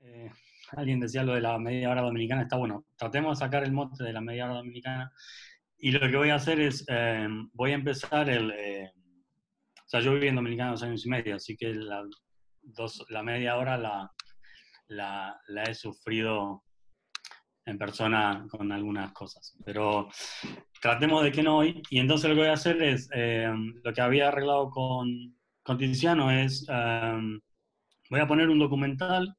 Eh, Alguien decía lo de la media hora dominicana, está bueno. Tratemos de sacar el mote de la media hora dominicana. Y lo que voy a hacer es, voy a empezar o sea, yo viví en Dominicana 2 años y medio, así que la media hora la he sufrido en persona con algunas cosas. Pero tratemos de que no hoy. Y entonces lo que voy a hacer es, lo que había arreglado con Tiziano es, voy a poner un documental,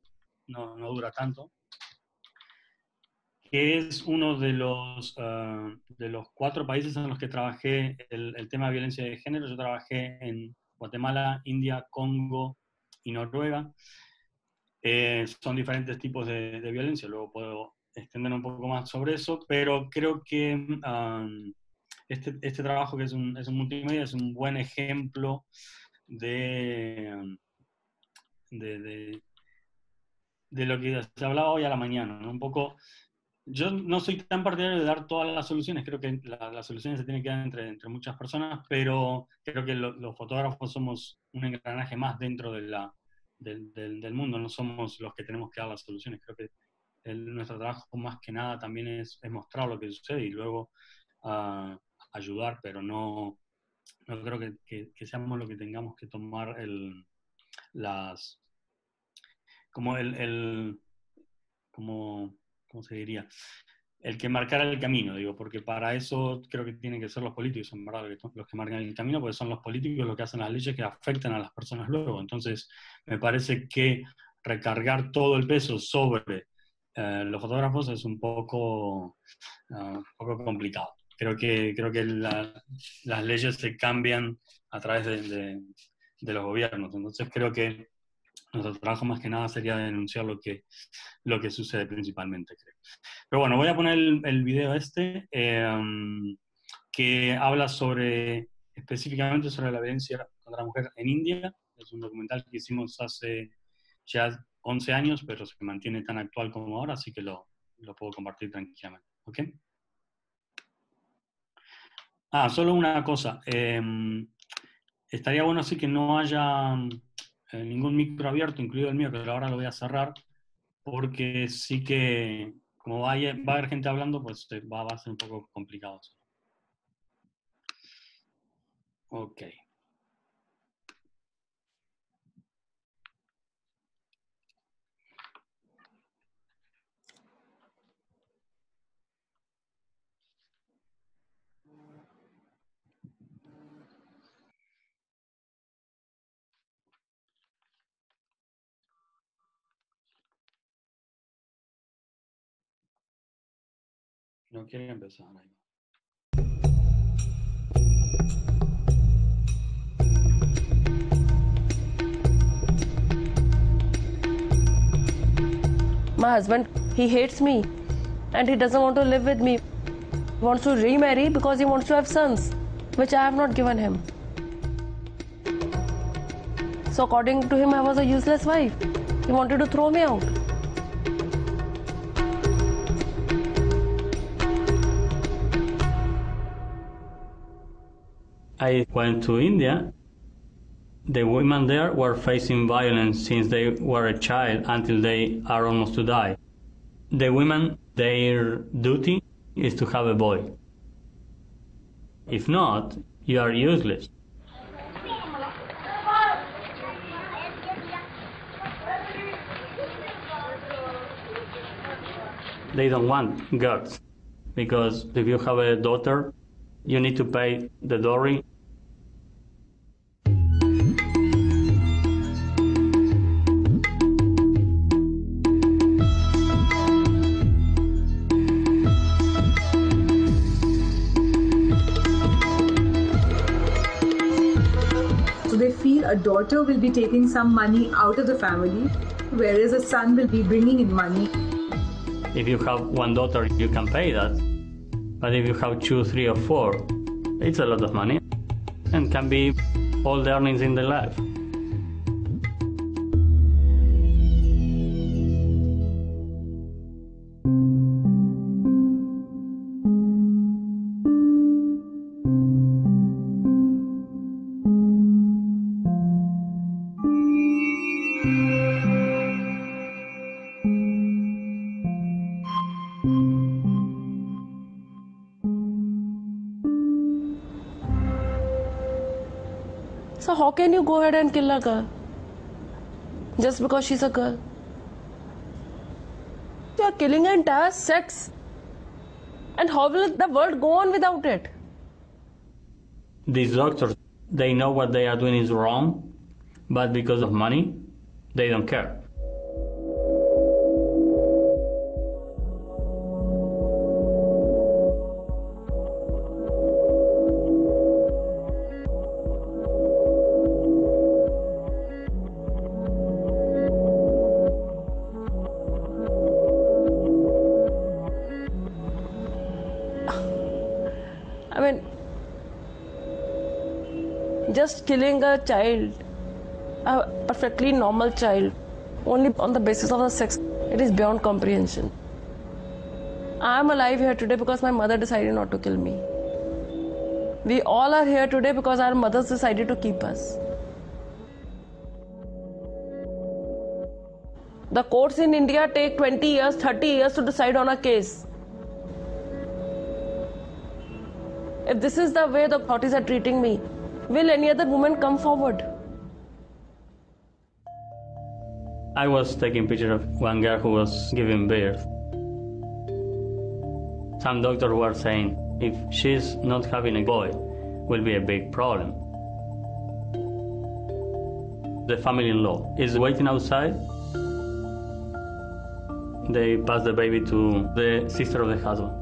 no dura tanto, que es uno de los 4 países en los que trabajé el tema de violencia de género. Yo trabajé en Guatemala, India, Congo y Noruega. Son diferentes tipos de violencia, luego puedo extender un poco más sobre eso, pero creo que este trabajo, que es un multimedia, es un buen ejemplo de, de, de, de lo que se hablaba hoy a la mañana, ¿no? Un poco. Yo no soy tan partidario de dar todas las soluciones, creo que las soluciones se tienen que dar entre muchas personas, pero creo que los fotógrafos somos un engranaje más dentro del mundo, no somos los que tenemos que dar las soluciones. Creo que nuestro trabajo más que nada también es mostrar lo que sucede y luego uh, ayudar, pero no creo que seamos lo que tengamos que tomar las, como como, ¿cómo se diría? El que marcara el camino, digo, porque para eso creo que tienen que ser los políticos, en verdad, los que marcan el camino, porque son los políticos los que hacen las leyes que afectan a las personas luego. Entonces, me parece que recargar todo el peso sobre los fotógrafos es un poco complicado. Creo que las leyes se cambian a través de los gobiernos. Entonces, creo que nuestro trabajo más que nada sería denunciar lo que sucede principalmente, creo. Pero bueno, voy a poner el video que habla específicamente sobre la violencia contra la mujer en India. Es un documental que hicimos hace ya 11 años, pero se mantiene tan actual como ahora, así que lo puedo compartir tranquilamente. ¿Ok? Solo una cosa. Estaría bueno así que no haya ningún micro abierto, incluido el mío, pero ahora lo voy a cerrar, porque sí que, como va a haber gente hablando, pues va a ser un poco complicado. Ok. No quiere empezar ahí. My husband, he hates me and he doesn't want to live with me. He wants to remarry because he wants to have sons, which I have not given him. So according to him, I was a useless wife. He wanted to throw me out. I went to India. The women there were facing violence since they were a child until they are almost to die. The women, their duty is to have a boy. If not, you are useless. They don't want girls, because if you have a daughter, you need to pay the dowry. So they feel a daughter will be taking some money out of the family, whereas a son will be bringing in money. If you have one daughter, you can pay that. But if you have 2, 3, or 4, it's a lot of money and can be all the earnings in the life. So how can you go ahead and kill a girl? Just because she's a girl? You are killing an entire sex. And how will the world go on without it? These doctors, they know what they are doing is wrong, but because of money, they don't care. I mean, just killing a child, a perfectly normal child, only on the basis of the sex, it is beyond comprehension. I am alive here today because my mother decided not to kill me. We all are here today because our mothers decided to keep us. The courts in India take 20 years, 30 years to decide on a case. If this is the way the authorities are treating me, will any other woman come forward? I was taking picture of one girl who was giving birth. Some doctors were saying, if she's not having a boy, will be a big problem. The family-in-law is waiting outside. They pass the baby to the sister of the husband.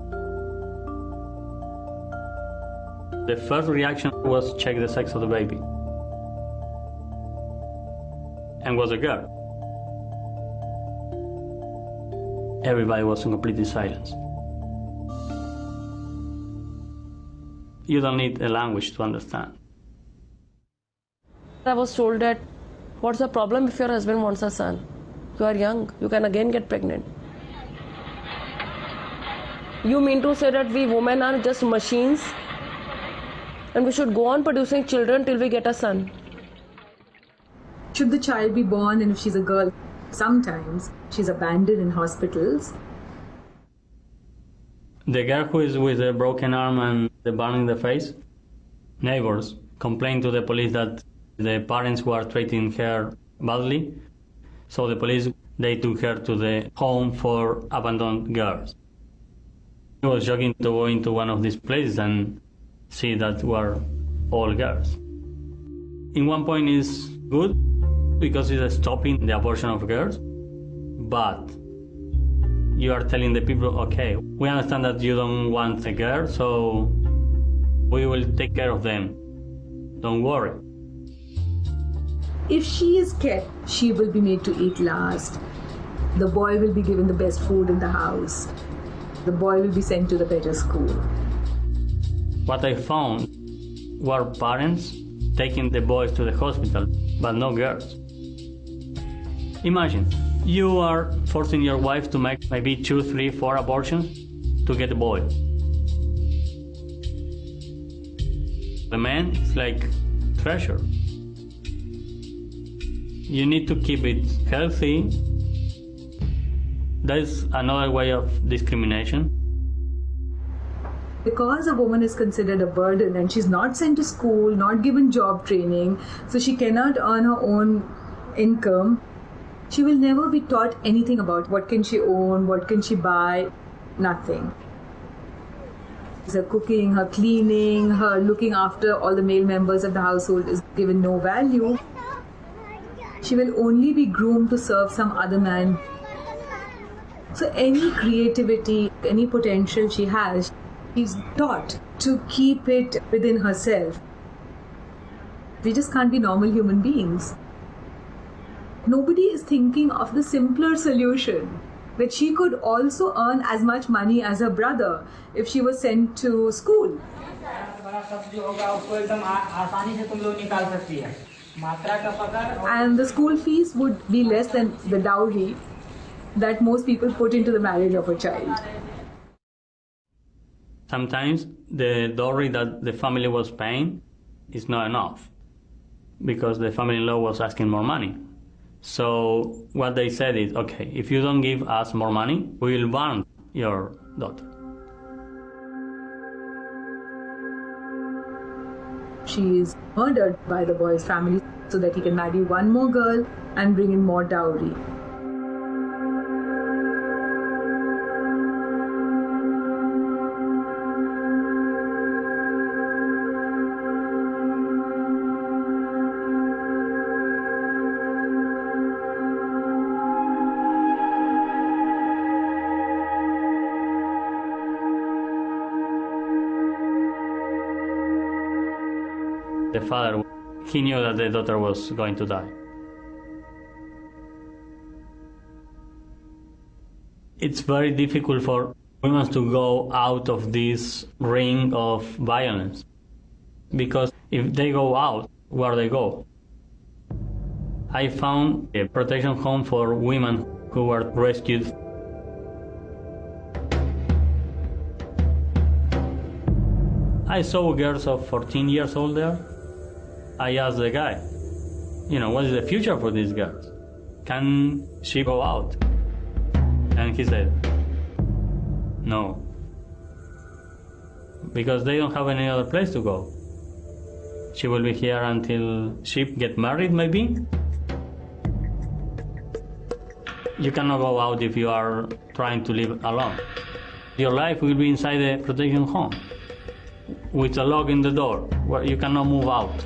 The first reaction was check the sex of the baby. And was a girl. Everybody was in complete silence. You don't need a language to understand. I was told that, what's the problem if your husband wants a son? You are young, you can again get pregnant. You mean to say that we women are just machines? And we should go on producing children till we get a son? Should the child be born, and if she's a girl, sometimes she's abandoned in hospitals. The girl who is with a broken arm and the burn in the face, neighbors complained to the police that the parents were treating her badly. So the police, they took her to the home for abandoned girls. It was shocking to go into one of these places and see that were all girls. In one point it's good because it's stopping the abortion of girls, but you are telling the people, okay, we understand that you don't want a girl, so we will take care of them. Don't worry. If she is kept, she will be made to eat last. The boy will be given the best food in the house. The boy will be sent to the better school. What I found were parents taking the boys to the hospital, but no girls. Imagine, you are forcing your wife to make maybe 2, 3, 4 abortions to get a boy. The man is like treasure. You need to keep it healthy. That is another way of discrimination. Because a woman is considered a burden and she's not sent to school, not given job training, so she cannot earn her own income, she will never be taught anything about what can she own, what can she buy, nothing. Her cooking, her cleaning, her looking after all the male members of the household is given no value. She will only be groomed to serve some other man. So any creativity, any potential she has, she's taught to keep it within herself. We just can't be normal human beings. Nobody is thinking of the simpler solution, that she could also earn as much money as her brother if she was sent to school. And the school fees would be less than the dowry that most people put into the marriage of a child. Sometimes the dowry that the family was paying is not enough because the family-in-law was asking more money. So what they said is, okay, if you don't give us more money, we will burn your daughter. she is murdered by the boy's family so that he can marry one more girl and bring in more dowry. The father, he knew that the daughter was going to die. It's very difficult for women to go out of this ring of violence, because if they go out, where they go? I found a protection home for women who were rescued. I saw girls of 14 years old there. I asked the guy, what is the future for these girls? Can she go out? And he said, no. Because they don't have any other place to go. She will be here until she get married, maybe. You cannot go out if you are trying to live alone. Your life will be inside the protection home with a lock in the door where you cannot move out.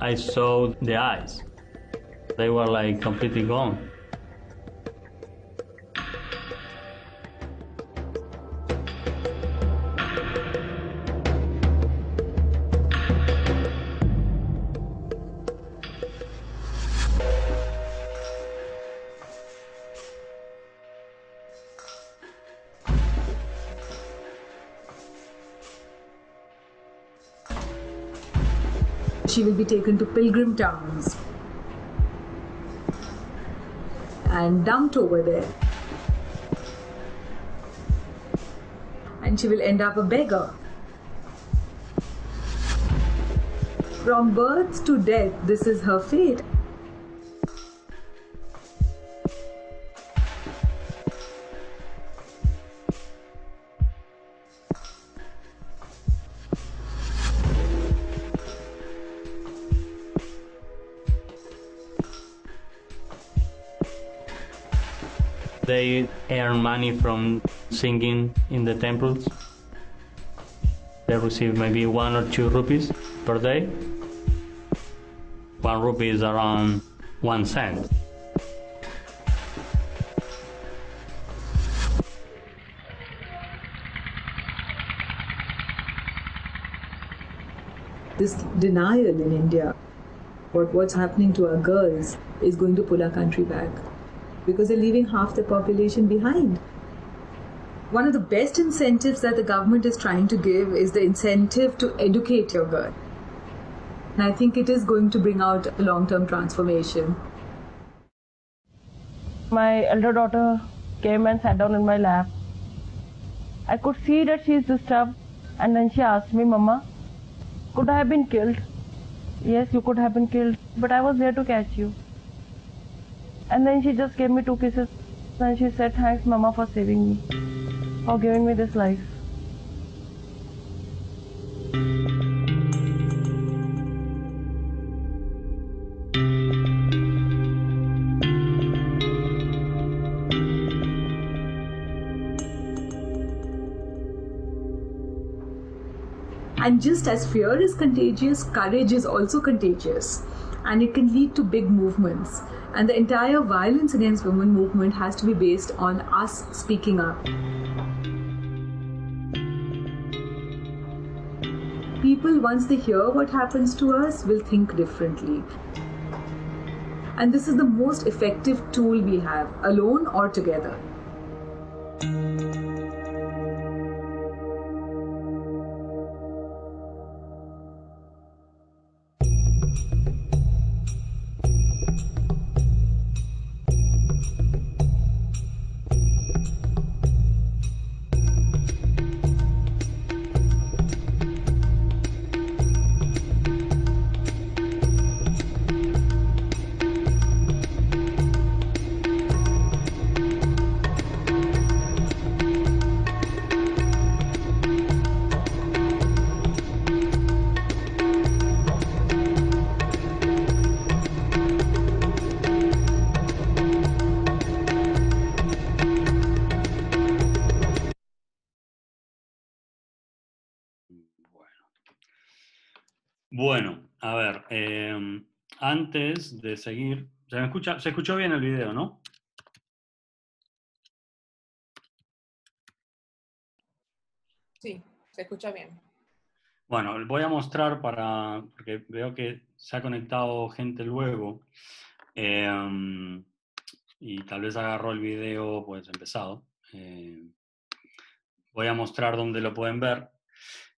I saw the eyes. They were like completely gone. She will be taken to pilgrim towns and dumped over there. And she will end up a beggar. From birth to death, this is her fate. They earn money from singing in the temples. They receive maybe 1 or 2 rupees per day. 1 rupee is around 1 cent. This denial in India, what's happening to our girls, is going to pull our country back, because they're leaving half the population behind. One of the best incentives that the government is trying to give is the incentive to educate your girl. And I think it is going to bring out a long-term transformation. My elder daughter came and sat down in my lap. I could see that she is disturbed, and then she asked me, Mama, could I have been killed? Yes, you could have been killed, but I was there to catch you. And then she just gave me 2 kisses and she said, thanks Mama for saving me, for giving me this life. And just as fear is contagious, courage is also contagious. And it can lead to big movements. And the entire violence against women movement has to be based on us speaking up. People, once they hear what happens to us, will think differently. And this is the most effective tool we have, alone or together. Bueno, a ver, antes de seguir, ¿se me escucha? ¿Se escuchó bien el video, no? Sí, se escucha bien. Bueno, voy a mostrar porque veo que se ha conectado gente luego y tal vez agarró el video pues empezado. Voy a mostrar dónde lo pueden ver.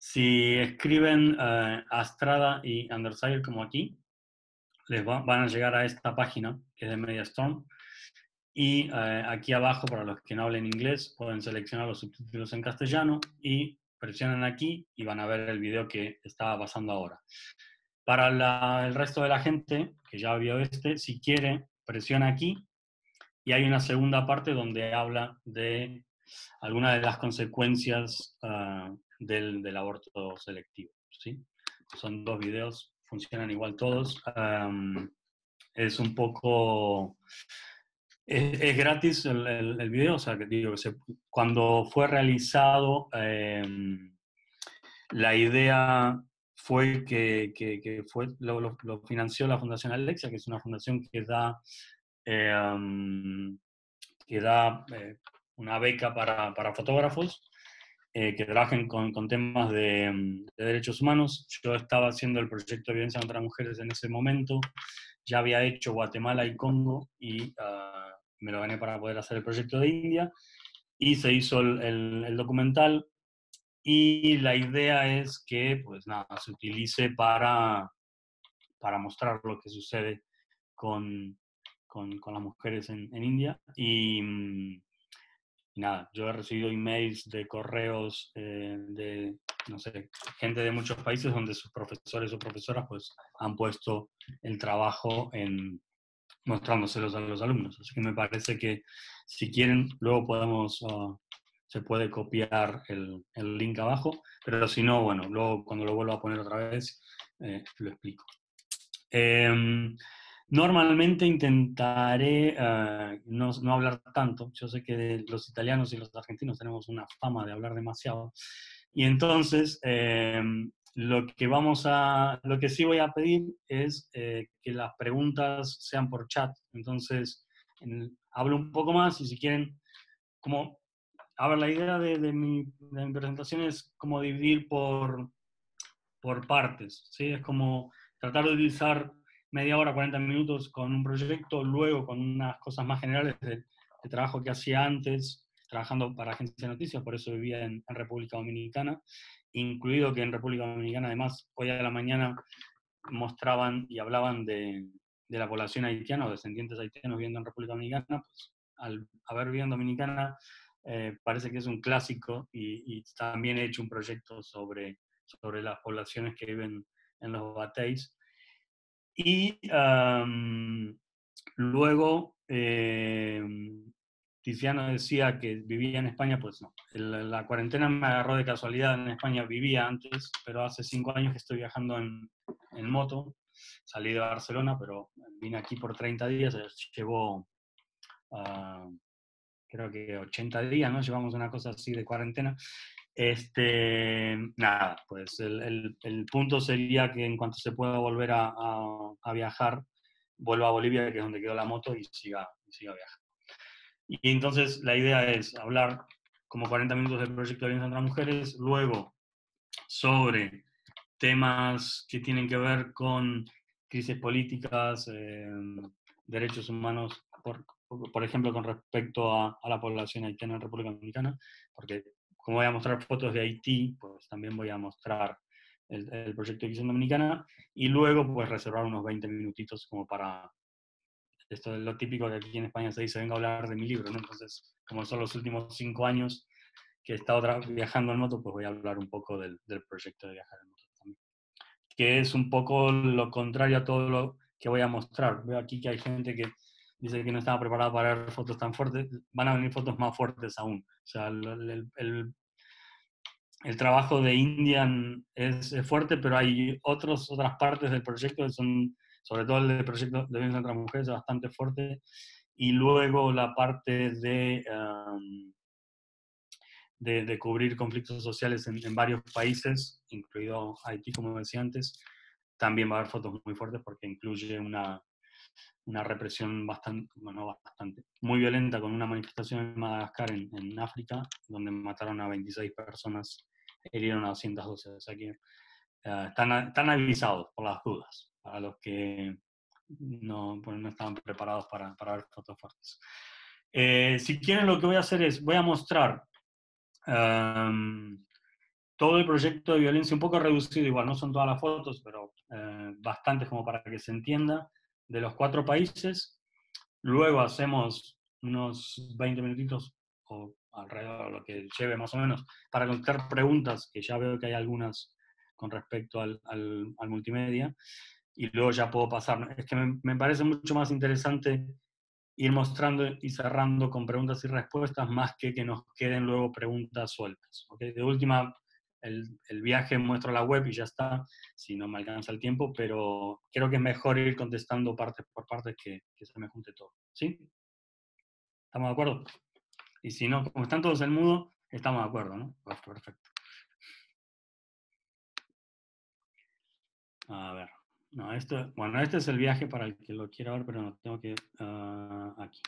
Si escriben Astrada y Underside como aquí, van a llegar a esta página que es de MediaStorm. Y aquí abajo, para los que no hablen inglés, pueden seleccionar los subtítulos en castellano y presionan aquí y van a ver el video que estaba pasando ahora. Para el resto de la gente que ya vio si quiere, presiona aquí y hay una segunda parte donde habla de algunas de las consecuencias del aborto selectivo. ¿Sí? Son dos videos, funcionan igual todos. Es un poco... Es gratis el video, o sea, que digo, cuando fue realizado, la idea fue que lo financió la Fundación Alexia, que es una fundación eh, que da una beca para fotógrafos que trabajen con temas de derechos humanos. Yo estaba haciendo el proyecto de violencia contra mujeres en ese momento, ya había hecho Guatemala y Congo y me lo gané para poder hacer el proyecto de India y se hizo el documental y la idea es que pues nada, se utilice para mostrar lo que sucede con las mujeres en India y nada, yo he recibido emails de correos de, no sé, gente de muchos países donde sus profesores o profesoras pues han puesto el trabajo en mostrándoselos a los alumnos. Así que me parece que si quieren, luego se puede copiar el link abajo, pero si no, bueno, luego cuando lo vuelva a poner otra vez, lo explico. Normalmente intentaré no hablar tanto. Yo sé que los italianos y los argentinos tenemos una fama de hablar demasiado. Y entonces, lo que sí voy a pedir es que las preguntas sean por chat. Entonces, hablo un poco más y si quieren, como, a ver, la idea de mi presentación es como dividir por partes, ¿sí? Es como tratar de utilizar media hora, 40 minutos con un proyecto, luego con unas cosas más generales de trabajo que hacía antes, trabajando para agencias de noticias, por eso vivía en República Dominicana, incluido que en República Dominicana, además, hoy a la mañana mostraban y hablaban de la población haitiana o descendientes haitianos viviendo en República Dominicana, pues al haber vivido en Dominicana, parece que es un clásico y también he hecho un proyecto sobre las poblaciones que viven en los bateis. Y luego, Tiziano decía que vivía en España, pues no. La cuarentena me agarró de casualidad en España, vivía antes, pero hace 5 años que estoy viajando en moto. Salí de Barcelona, pero vine aquí por 30 días, llevo creo que 80 días, ¿no? Llevamos una cosa así de cuarentena. Nada, pues el punto sería que en cuanto se pueda volver a viajar, vuelva a Bolivia, que es donde quedó la moto, y siga viajando. Y entonces la idea es hablar como 40 minutos del proyecto de violencia contra mujeres, luego sobre temas que tienen que ver con crisis políticas, derechos humanos, por ejemplo, con respecto a la población haitiana en República Dominicana, porque como voy a mostrar fotos de Haití, pues también voy a mostrar el proyecto de Visión Dominicana y luego pues reservar unos 20 minutitos como para esto es lo típico que aquí en España se dice, vengo a hablar de mi libro, ¿no? Entonces, como son los últimos 5 años que he estado viajando en moto, pues voy a hablar un poco del proyecto de viajar en moto también. Que es un poco lo contrario a todo lo que voy a mostrar. Veo aquí que hay gente que dice que no estaba preparada para ver fotos tan fuertes, van a venir fotos más fuertes aún. O sea, el trabajo de Indian es fuerte, pero hay otras partes del proyecto que son, sobre todo el proyecto de violencia contra mujeres, bastante fuerte. Y luego la parte de cubrir conflictos sociales en varios países, incluido Haití, como decía antes, también va a haber fotos muy fuertes porque incluye una represión muy violenta con una manifestación en Madagascar, en África, donde mataron a 26 personas, hirieron a 212. O sea que están avisados por las dudas, para los que no estaban preparados para ver fotos fuertes. Si quieren, lo que voy a hacer es, voy a mostrar todo el proyecto de violencia, un poco reducido, igual no son todas las fotos, pero bastantes como para que se entienda, de los 4 países. Luego hacemos unos 20 minutitos o alrededor de lo que lleve más o menos para contestar preguntas, que ya veo que hay algunas con respecto al multimedia, y luego ya puedo pasar. Es que me parece mucho más interesante ir mostrando y cerrando con preguntas y respuestas más que nos queden luego preguntas sueltas. ¿Okay? De última, el viaje muestro la web y ya está, si no me alcanza el tiempo, pero creo que es mejor ir contestando partes por partes que se me junte todo. ¿Sí? ¿Estamos de acuerdo? Y si no, como están todos en mudo, estamos de acuerdo, ¿no? Pues perfecto. A ver. No, este es el viaje para el que lo quiera ver, pero no tengo que... aquí.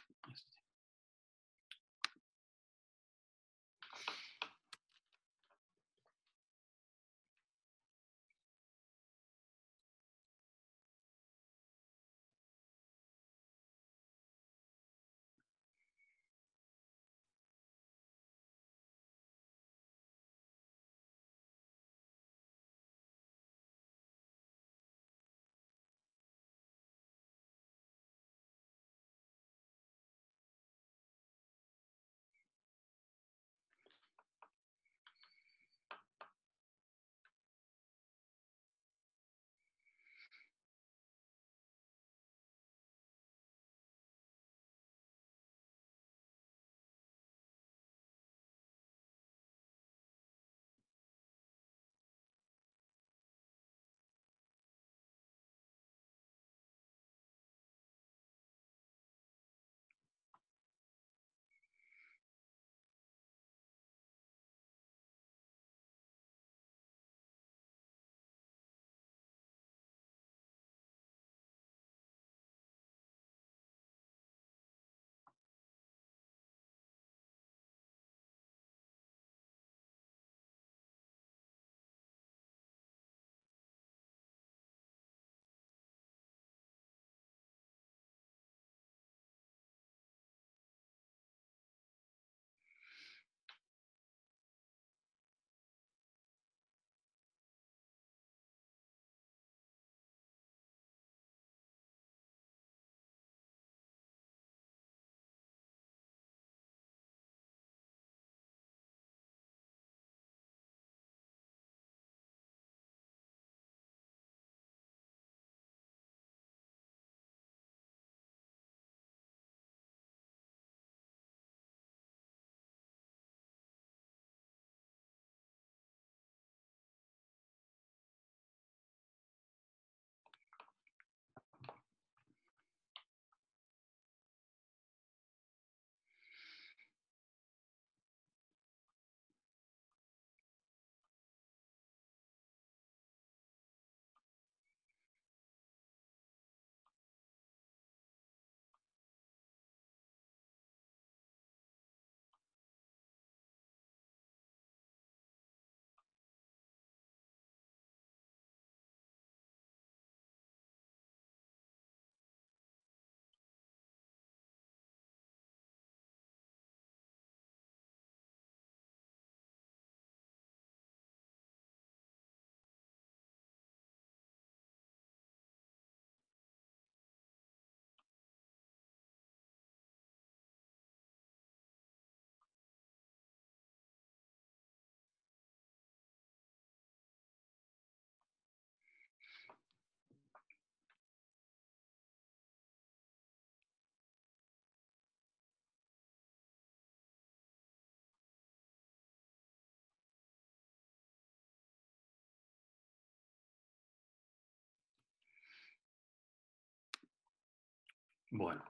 Bueno.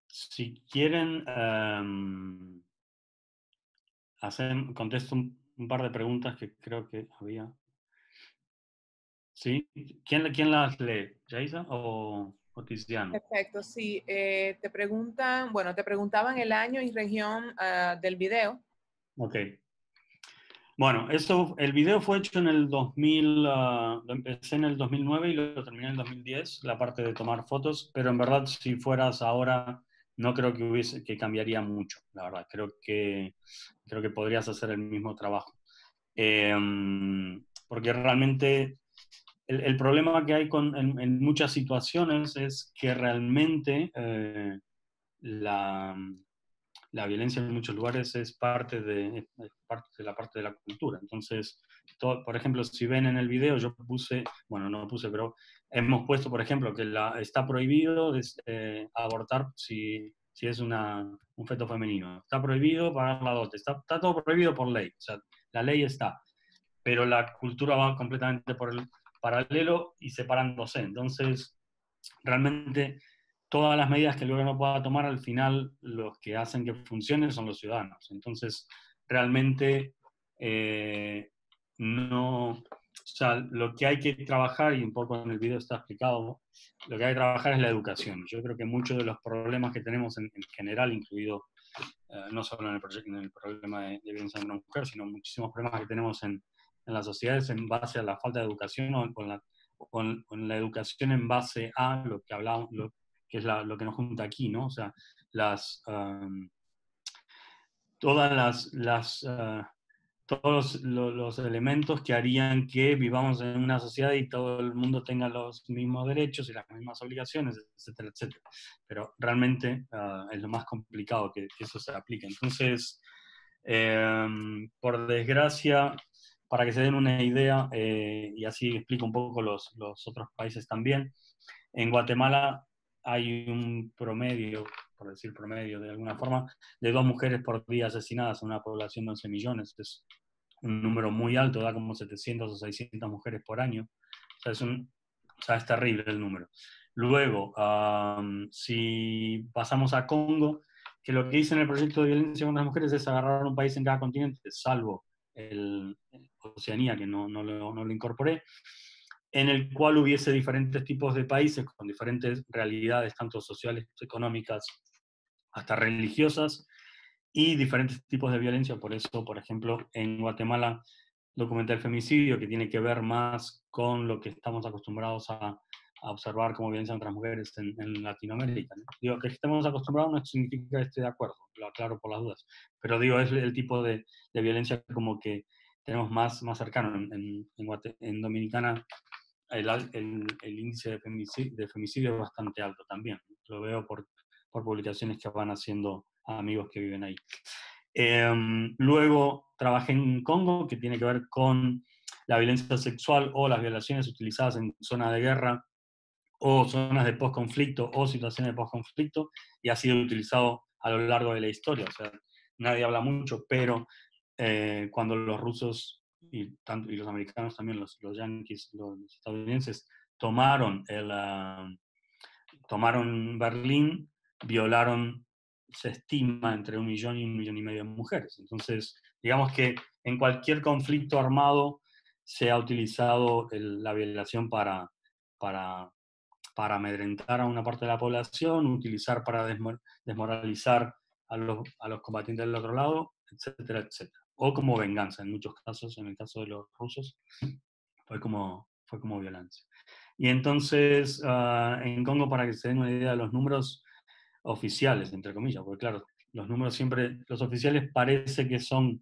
Si quieren, contesto un par de preguntas que creo que había. ¿Sí? ¿Quién las lee? ¿Yaisa o Tiziano? Perfecto, sí. Te preguntan, bueno, te preguntaban el año y región del video. Ok. Bueno, el video fue hecho en el 2000, lo empecé en el 2009 y lo terminé en el 2010, la parte de tomar fotos, pero en verdad si fueras ahora no creo que cambiaría mucho, la verdad. Creo que podrías hacer el mismo trabajo. Porque realmente el problema que hay en muchas situaciones es que realmente la violencia en muchos lugares es parte de la parte de la cultura. Entonces, por ejemplo, si ven en el video, yo puse, bueno, no puse, pero hemos puesto, por ejemplo, que está prohibido abortar si es un feto femenino. Está prohibido pagar la dote. Está todo prohibido por ley. O sea, la ley está. Pero la cultura va completamente por el paralelo y separándose. Entonces, realmente todas las medidas que el gobierno pueda tomar, al final los que hacen que funcionen son los ciudadanos. Entonces, realmente no, o sea, lo que hay que trabajar, y un poco en el video está explicado, lo que hay que trabajar es la educación. Yo creo que muchos de los problemas que tenemos en general, incluido no solo en el problema de violencia contra la mujer, sino muchísimos problemas que tenemos en las sociedades en base a la falta de educación o con la educación en base a lo que hablamos, que es lo que nos junta aquí, ¿no? O sea, todas todos los elementos que harían que vivamos en una sociedad y todo el mundo tenga los mismos derechos y las mismas obligaciones, etcétera, etcétera. Pero realmente es lo más complicado que eso se aplique. Entonces, por desgracia, para que se den una idea, y así explico un poco los otros países también, en Guatemala hay un promedio, por decir promedio de alguna forma, de 2 mujeres por día asesinadas en una población de 11 millones. Es un número muy alto, da como 700 o 600 mujeres por año. O sea, es terrible el número. Luego, si pasamos a Congo, que lo que hice en el proyecto de violencia contra las mujeres es agarrar un país en cada continente, salvo Oceanía, que no lo incorporé, en el cual hubiese diferentes tipos de países con diferentes realidades, tanto sociales, económicas, hasta religiosas, y diferentes tipos de violencia. Por eso, por ejemplo, en Guatemala documenté el femicidio, que tiene que ver más con lo que estamos acostumbrados a observar como violencia contra las mujeres en Latinoamérica, ¿no? Digo, que estemos acostumbrados no significa que esté de acuerdo, lo aclaro por las dudas, pero digo, es el tipo de violencia como que tenemos más cercano. En Dominicana el índice de femicidio es bastante alto también. Lo veo por publicaciones que van haciendo amigos que viven ahí. Luego trabajé en Congo, que tiene que ver con la violencia sexual o las violaciones utilizadas en zonas de guerra o zonas de postconflicto o situaciones de postconflicto, y ha sido utilizado a lo largo de la historia. O sea, nadie habla mucho, pero cuando los rusos y los americanos también, los yanquis, los estadounidenses, tomaron Berlín, violaron, se estima, entre 1 millón y 1,5 millones de mujeres. Entonces, digamos que en cualquier conflicto armado se ha utilizado la violación para amedrentar a una parte de la población, utilizar para desmoralizar a los combatientes del otro lado, etcétera, etcétera. O como venganza, en muchos casos, en el caso de los rusos, fue como violencia. Y entonces, en Congo, para que se den una idea de los números oficiales, entre comillas, porque claro, los números siempre, los oficiales parece que son,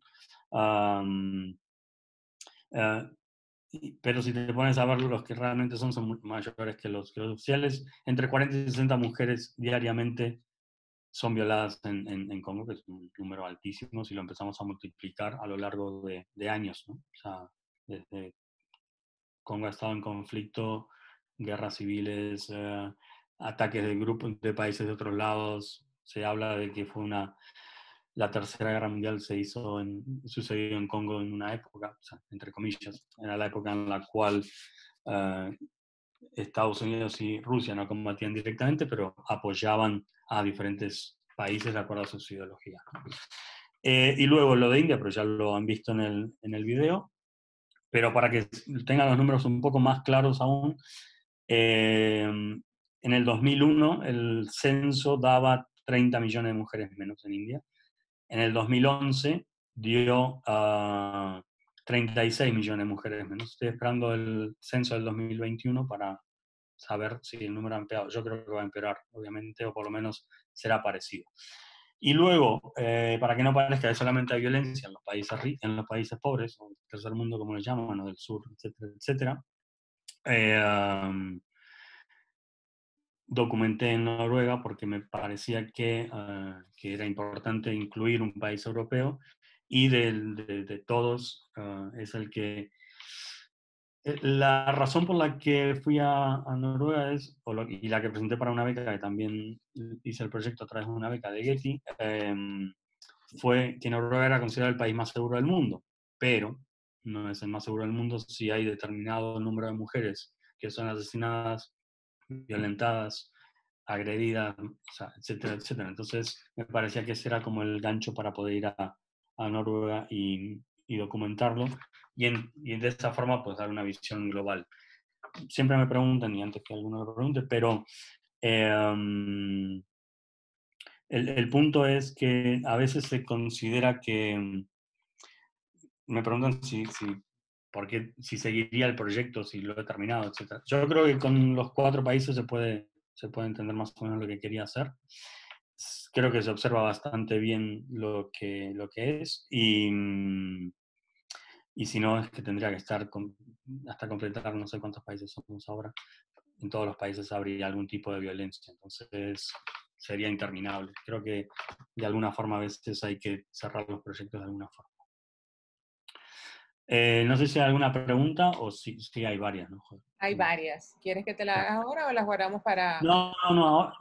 pero si te pones a ver los que realmente son mayores que los oficiales, entre 40 y 60 mujeres diariamente son violadas en Congo, que es un número altísimo si lo empezamos a multiplicar a lo largo de años, ¿no? O sea, desde Congo ha estado en conflicto, guerras civiles, ataques de grupos de países de otros lados. Se habla de que la Tercera Guerra Mundial sucedió en Congo en una época, o sea, entre comillas, era la época en la cual Estados Unidos y Rusia no combatían directamente, pero apoyaban a diferentes países de acuerdo a sus ideologías. Y luego lo de India, pero ya lo han visto en el video, pero para que tengan los números un poco más claros aún, en el 2001 el censo daba 30 millones de mujeres menos en India. En el 2011 dio 36 millones de mujeres menos. Estoy esperando el censo del 2021 para saber si el número ha empeorado. Yo creo que va a empeorar, obviamente, o por lo menos será parecido. Y luego, para que no parezca que solamente hay violencia en los países pobres, o tercer mundo como les llaman, o del sur, etcétera, etcétera, documenté en Noruega porque me parecía que era importante incluir un país europeo y de todos es el que... La razón por la que fui a Noruega es, y la que presenté para una beca, que también hice el proyecto a través de una beca de Getty, fue que Noruega era considerado el país más seguro del mundo, pero no es el más seguro del mundo si hay determinado número de mujeres que son asesinadas, violentadas, agredidas, o sea, etcétera, etcétera. Entonces me parecía que ese era como el gancho para poder ir a Noruega y documentarlo y de esa forma pues dar una visión global. Siempre me preguntan, y antes que alguno lo pregunte, pero el punto es que a veces se considera que, me preguntan si seguiría el proyecto, si lo he terminado, etc. Yo creo que con los 4 países se puede entender más o menos lo que quería hacer. Creo que se observa bastante bien lo que es y si no es que tendría que estar hasta completar no sé cuántos países somos ahora. En todos los países habría algún tipo de violencia, entonces sería interminable. Creo que de alguna forma a veces hay que cerrar los proyectos de alguna forma. No sé si hay alguna pregunta o si hay varias, ¿no? Hay varias. ¿Quieres que te las haga ahora o las guardamos para No,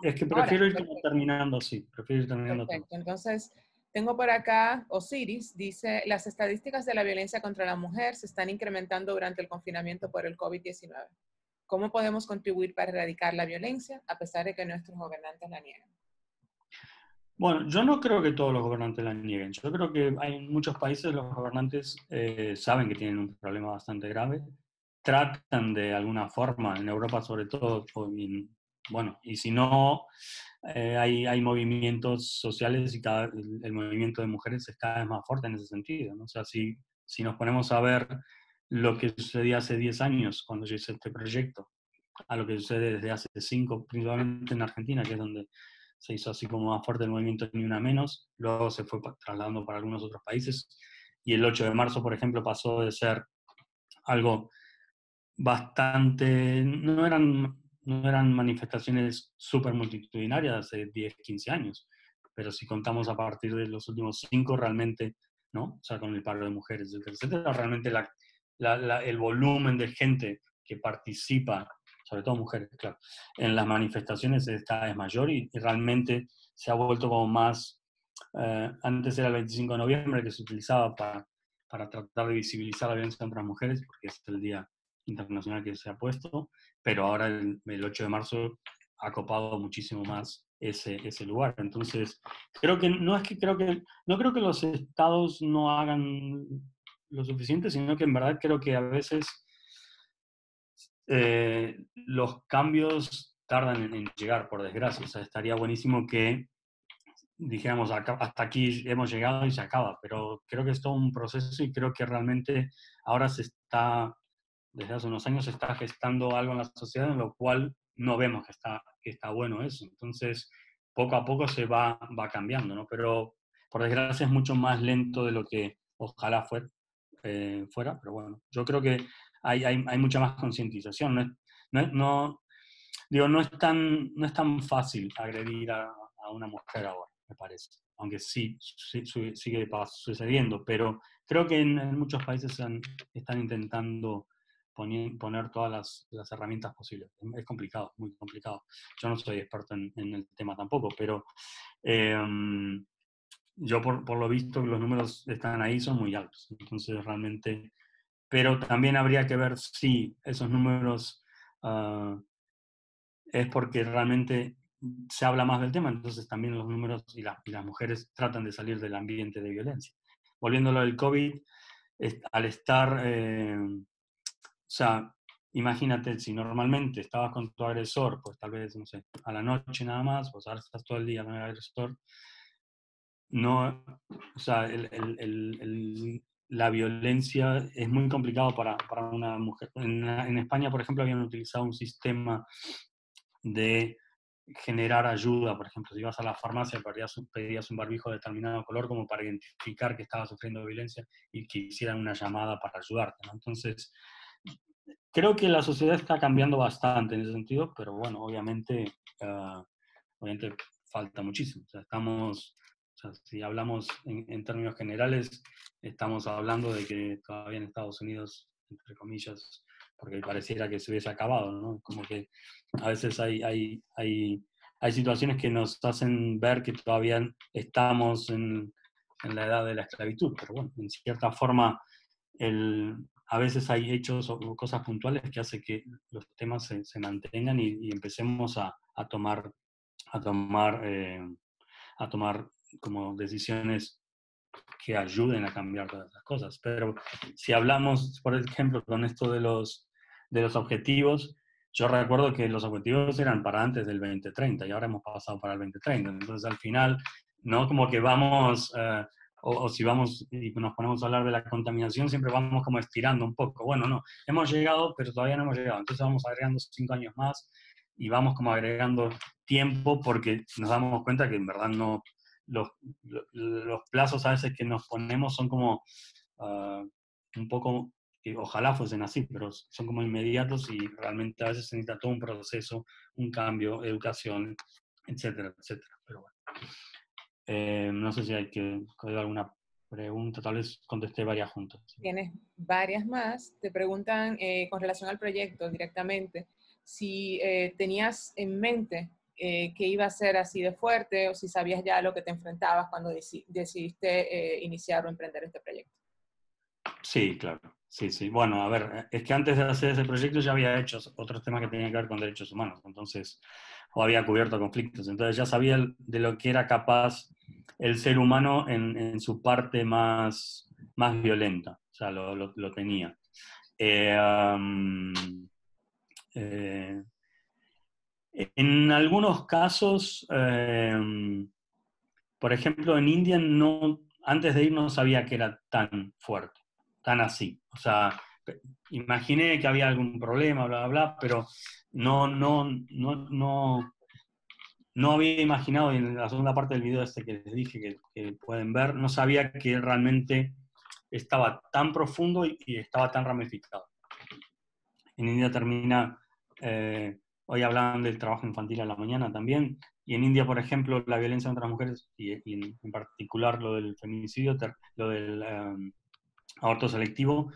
es que ahora? prefiero ir como Perfecto. terminando, sí, prefiero ir terminando todo. Perfecto. Entonces, tengo por acá Osiris, dice, las estadísticas de la violencia contra la mujer se están incrementando durante el confinamiento por el COVID-19. ¿Cómo podemos contribuir para erradicar la violencia a pesar de que nuestros gobernantes la niegan? Bueno, yo no creo que todos los gobernantes la nieguen. Yo creo que hay en muchos países los gobernantes saben que tienen un problema bastante grave, tratan de alguna forma, en Europa sobre todo, bueno, y si no, hay movimientos sociales y el movimiento de mujeres es cada vez más fuerte en ese sentido, ¿no? O sea, si nos ponemos a ver lo que sucedía hace 10 años cuando yo hice este proyecto, a lo que sucede desde hace 5, principalmente en Argentina, que es donde se hizo así como más fuerte el movimiento Ni Una Menos, luego se fue trasladando para algunos otros países, y el 8 de marzo, por ejemplo, pasó de ser algo bastante, no eran manifestaciones súper multitudinarias hace 10, 15 años, pero si contamos a partir de los últimos 5 realmente, ¿no? O sea, con el paro de mujeres, etcétera, etcétera, realmente el volumen de gente que participa, sobre todo mujeres, claro, en las manifestaciones es cada vez mayor y realmente se ha vuelto como más, antes era el 25 de noviembre que se utilizaba para tratar de visibilizar la violencia contra las mujeres, porque es el día internacional que se ha puesto, pero ahora el 8 de marzo ha copado muchísimo más ese lugar. Entonces, no creo que los estados no hagan lo suficiente, sino que en verdad creo que a veces los cambios tardan en llegar, por desgracia. O sea, estaría buenísimo que dijéramos, hasta aquí hemos llegado y se acaba, pero creo que es todo un proceso y creo que realmente ahora desde hace unos años se está gestando algo en la sociedad en lo cual no vemos que está bueno eso. Entonces, poco a poco se va cambiando, ¿no? Pero por desgracia es mucho más lento de lo que ojalá fuera, pero bueno, yo creo que hay mucha más concientización. Digo, no es tan fácil agredir a una mujer ahora, me parece, aunque sí sigue sucediendo, pero creo que en muchos países están intentando poner todas las herramientas posibles. Es complicado, muy complicado. Yo no soy experto en el tema tampoco, pero yo por lo visto los números están ahí, son muy altos. Entonces realmente, pero también habría que ver si esos números es porque realmente se habla más del tema, entonces también los números y las mujeres tratan de salir del ambiente de violencia. Volviéndolo del COVID, al estar, o sea, imagínate, si normalmente estabas con tu agresor, pues tal vez, no sé, a la noche nada más, pues ahora estás todo el día con el agresor, no, o sea, la violencia es muy complicado para una mujer. En España, por ejemplo, habían utilizado un sistema de generar ayuda. Por ejemplo, si ibas a la farmacia, pedías un barbijo de determinado color como para identificar que estabas sufriendo violencia y que hicieran una llamada para ayudarte, ¿no? Entonces, creo que la sociedad está cambiando bastante en ese sentido, pero bueno, obviamente, obviamente falta muchísimo. O sea, o sea, si hablamos en términos generales, estamos hablando de que todavía en Estados Unidos, entre comillas, porque pareciera que se hubiese acabado, ¿no? Como que a veces hay situaciones que nos hacen ver que todavía estamos en la edad de la esclavitud, pero bueno, en cierta forma, a veces hay hechos o cosas puntuales que hacen que los temas se mantengan y empecemos a tomar como decisiones que ayuden a cambiar todas las cosas. Pero si hablamos, por ejemplo, con esto de los objetivos, yo recuerdo que los objetivos eran para antes del 2030 y ahora hemos pasado para el 2030. Entonces, al final, no como que vamos, o si vamos y nos ponemos a hablar de la contaminación, siempre vamos como estirando un poco. Bueno, no, hemos llegado, pero todavía no hemos llegado. Entonces vamos agregando 5 años más y vamos como agregando tiempo porque nos damos cuenta que en verdad no, los plazos a veces que nos ponemos son como un poco, que ojalá fuesen así, pero son como inmediatos y realmente a veces se necesita todo un proceso, un cambio, educación, etcétera, etcétera. Pero bueno, no sé si hay alguna pregunta, tal vez contesté varias juntas. Tienes varias más. Te preguntan con relación al proyecto directamente, si tenías en mente que iba a ser así de fuerte o si sabías ya a lo que te enfrentabas cuando decidiste iniciar o emprender este proyecto. Sí, claro. Sí, sí. Bueno, a ver, es que antes de hacer ese proyecto ya había hecho otros temas que tenían que ver con derechos humanos, entonces, o había cubierto conflictos, entonces ya sabía de lo que era capaz el ser humano en su parte más violenta, o sea, lo tenía. En algunos casos, por ejemplo, en India antes de ir no sabía que era tan fuerte, tan así. O sea, imaginé que había algún problema, bla, bla, bla, pero no había imaginado, y en la segunda parte del video que les dije que pueden ver, no sabía que realmente estaba tan profundo y estaba tan ramificado. En India termina, hoy hablaban del trabajo infantil a la mañana también, y en India, por ejemplo, la violencia contra las mujeres, y en particular lo del feminicidio, lo del aborto selectivo,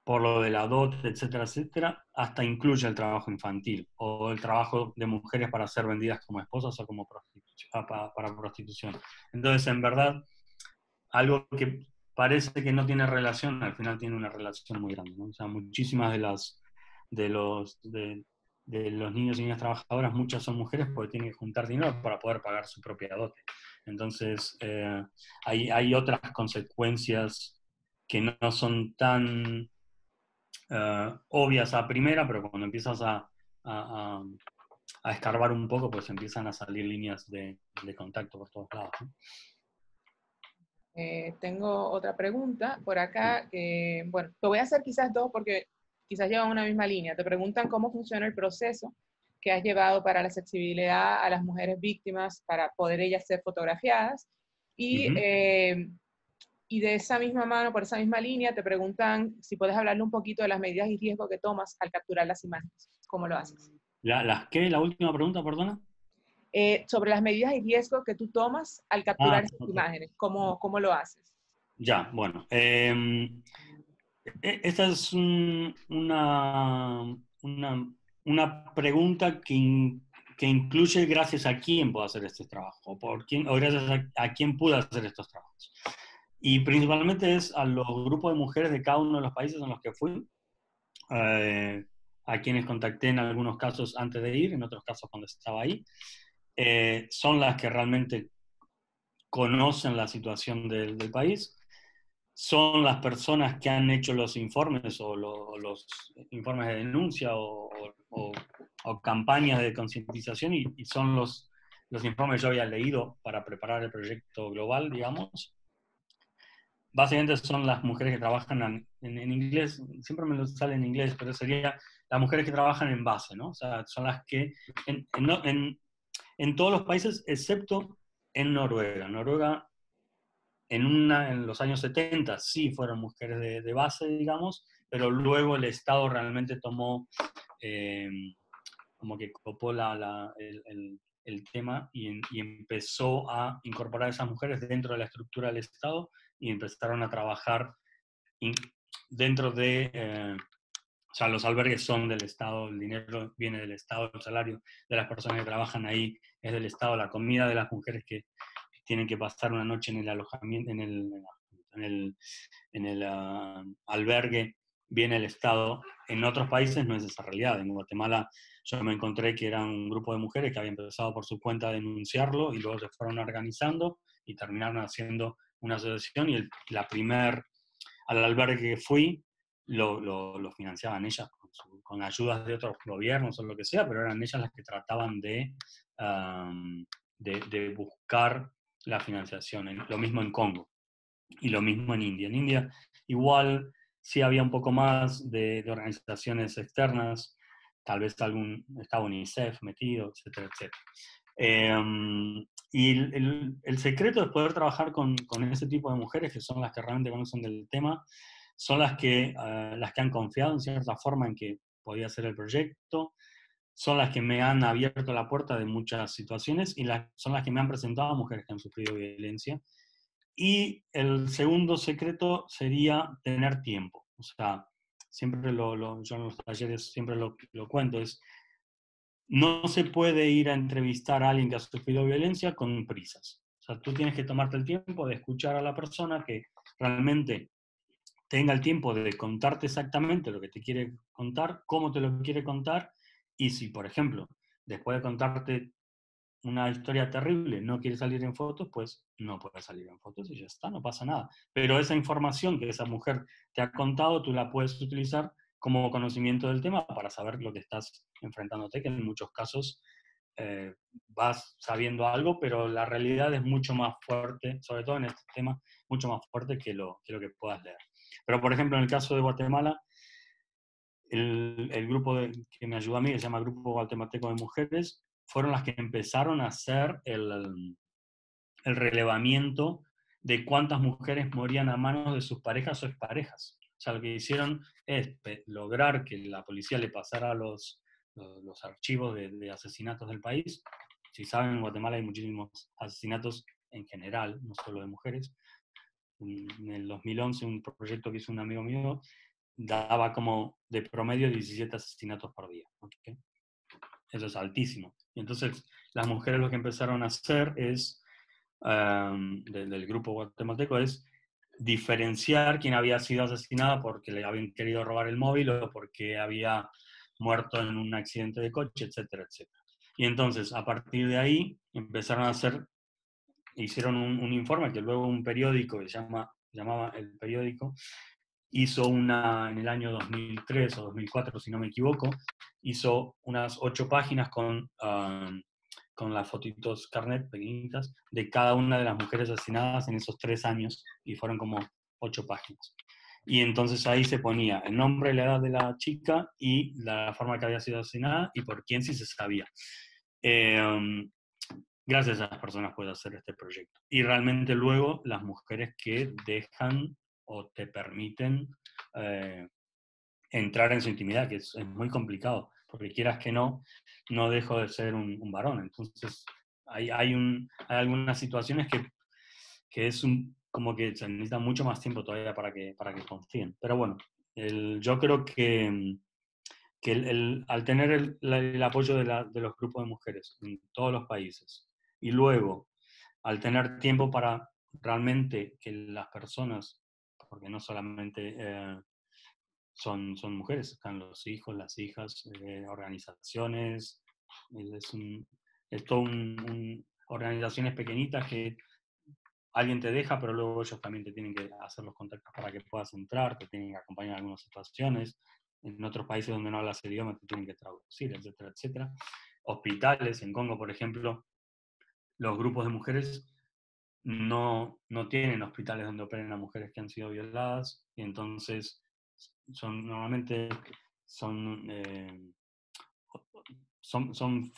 por lo de la DOT, etcétera, etcétera, hasta incluye el trabajo infantil o el trabajo de mujeres para ser vendidas como esposas o como para prostitución. Entonces, en verdad, algo que parece que no tiene relación, al final tiene una relación muy grande, ¿no? O sea, muchísimas de los niños y niñas trabajadoras, muchas son mujeres porque tienen que juntar dinero para poder pagar su propia dote. Entonces, hay otras consecuencias que no son tan obvias a primera, pero cuando empiezas a escarbar un poco, pues empiezan a salir líneas de contacto por todos lados, ¿no? Tengo otra pregunta por acá. Bueno, te voy a hacer quizás dos porque quizás llevan una misma línea. Te preguntan cómo funciona el proceso que has llevado para la accesibilidad a las mujeres víctimas para poder ellas ser fotografiadas. Y de esa misma mano, por esa misma línea, te preguntan si puedes hablarle un poquito de las medidas y riesgos que tomas al capturar las imágenes. ¿Cómo lo haces? ¿Las qué? La última pregunta, perdona. Sobre las medidas y riesgos que tú tomas al capturar esas imágenes. ¿Cómo lo haces? Ya, bueno. Esta es una pregunta que incluye gracias a quién puedo hacer este trabajo, o gracias a quién pude hacer estos trabajos. Y principalmente es a los grupos de mujeres de cada uno de los países en los que fui, a quienes contacté en algunos casos antes de ir, en otros casos cuando estaba ahí. son las que realmente conocen la situación del país, son las personas que han hecho los informes o los informes de denuncia o campañas de concientización y son los informes que yo había leído para preparar el proyecto global, digamos. Básicamente son las mujeres que trabajan en inglés, siempre me lo sale en inglés, pero sería las mujeres que trabajan en base, ¿no? O sea, son las que en todos los países, excepto en Noruega. Noruega, en los años 70 sí fueron mujeres de base, digamos, pero luego el Estado realmente tomó, como que copó el tema y empezó a incorporar a esas mujeres dentro de la estructura del Estado y empezaron a trabajar dentro de... o sea, los albergues son del Estado, el dinero viene del Estado, el salario de las personas que trabajan ahí es del Estado, la comida de las mujeres que tienen que pasar una noche en el alojamiento, en el albergue, viene el Estado. En otros países no es esa realidad. En Guatemala yo me encontré que era un grupo de mujeres que había empezado por su cuenta a denunciarlo y luego se fueron organizando y terminaron haciendo una asociación y al albergue que fui lo financiaban ellas con ayudas de otros gobiernos o lo que sea, pero eran ellas las que trataban de buscar la financiación. Lo mismo en Congo y lo mismo en India. En India igual sí había un poco más de organizaciones externas, tal vez estaba UNICEF metido, etcétera, etcétera. Y el secreto de poder trabajar con ese tipo de mujeres, que son las que realmente conocen del tema, son las que han confiado en cierta forma en que podía hacer el proyecto, son las que me han abierto la puerta de muchas situaciones y son las que me han presentado a mujeres que han sufrido violencia. Y el segundo secreto sería tener tiempo. O sea, siempre yo en los talleres siempre lo cuento, no se puede ir a entrevistar a alguien que ha sufrido violencia con prisas. O sea, tú tienes que tomarte el tiempo de escuchar a la persona que realmente tenga el tiempo de contarte exactamente lo que te quiere contar, cómo te lo quiere contar, y si, por ejemplo, después de contarte una historia terrible no quiere salir en fotos, pues no puede salir en fotos y ya está, no pasa nada. Pero esa información que esa mujer te ha contado, tú la puedes utilizar como conocimiento del tema para saber lo que estás enfrentándote, que en muchos casos vas sabiendo algo, pero la realidad es mucho más fuerte, sobre todo en este tema, mucho más fuerte que lo que puedas leer. Pero, por ejemplo, en el caso de Guatemala, el grupo que me ayudó a mí, que se llama Grupo Guatemalteco de Mujeres, fueron las que empezaron a hacer el relevamiento de cuántas mujeres morían a manos de sus parejas o exparejas. O sea, lo que hicieron es lograr que la policía le pasara los archivos de asesinatos del país. Si saben, en Guatemala hay muchísimos asesinatos en general, no solo de mujeres. En el 2011, un proyecto que hizo un amigo mío daba como de promedio 17 asesinatos por día. ¿Okay? Eso es altísimo. Y entonces las mujeres lo que empezaron a hacer es, del grupo guatemalteco, es diferenciar quién había sido asesinada porque le habían querido robar el móvil o porque había muerto en un accidente de coche, etcétera, etcétera. Y entonces, a partir de ahí, empezaron a hicieron un informe que luego un periódico que llamaba El Periódico, hizo en el año 2003 o 2004, si no me equivoco, hizo unas 8 páginas con las fotitos carnet pequeñitas de cada una de las mujeres asesinadas en esos 3 años, y fueron como 8 páginas. Y entonces ahí se ponía el nombre, la edad de la chica y la forma que había sido asesinada y por quién sí se sabía. Gracias a esas personas puedo hacer este proyecto. Y realmente luego las mujeres que dejan o te permiten entrar en su intimidad, que es muy complicado, porque quieras que no dejo de ser un varón. Entonces, hay algunas situaciones que es como que se necesita mucho más tiempo todavía para que confíen. Pero bueno, yo creo que al tener el apoyo de los grupos de mujeres en todos los países, y luego al tener tiempo para realmente que las personas, porque no solamente son mujeres, están los hijos, las hijas, organizaciones, es todo organizaciones pequeñitas que alguien te deja, pero luego ellos también te tienen que hacer los contactos para que puedas entrar, te tienen que acompañar en algunas situaciones. En otros países donde no hablas el idioma te tienen que traducir, etcétera, etcétera. Hospitales, en Congo, por ejemplo, los grupos de mujeres no tienen hospitales donde operen a mujeres que han sido violadas, y entonces normalmente son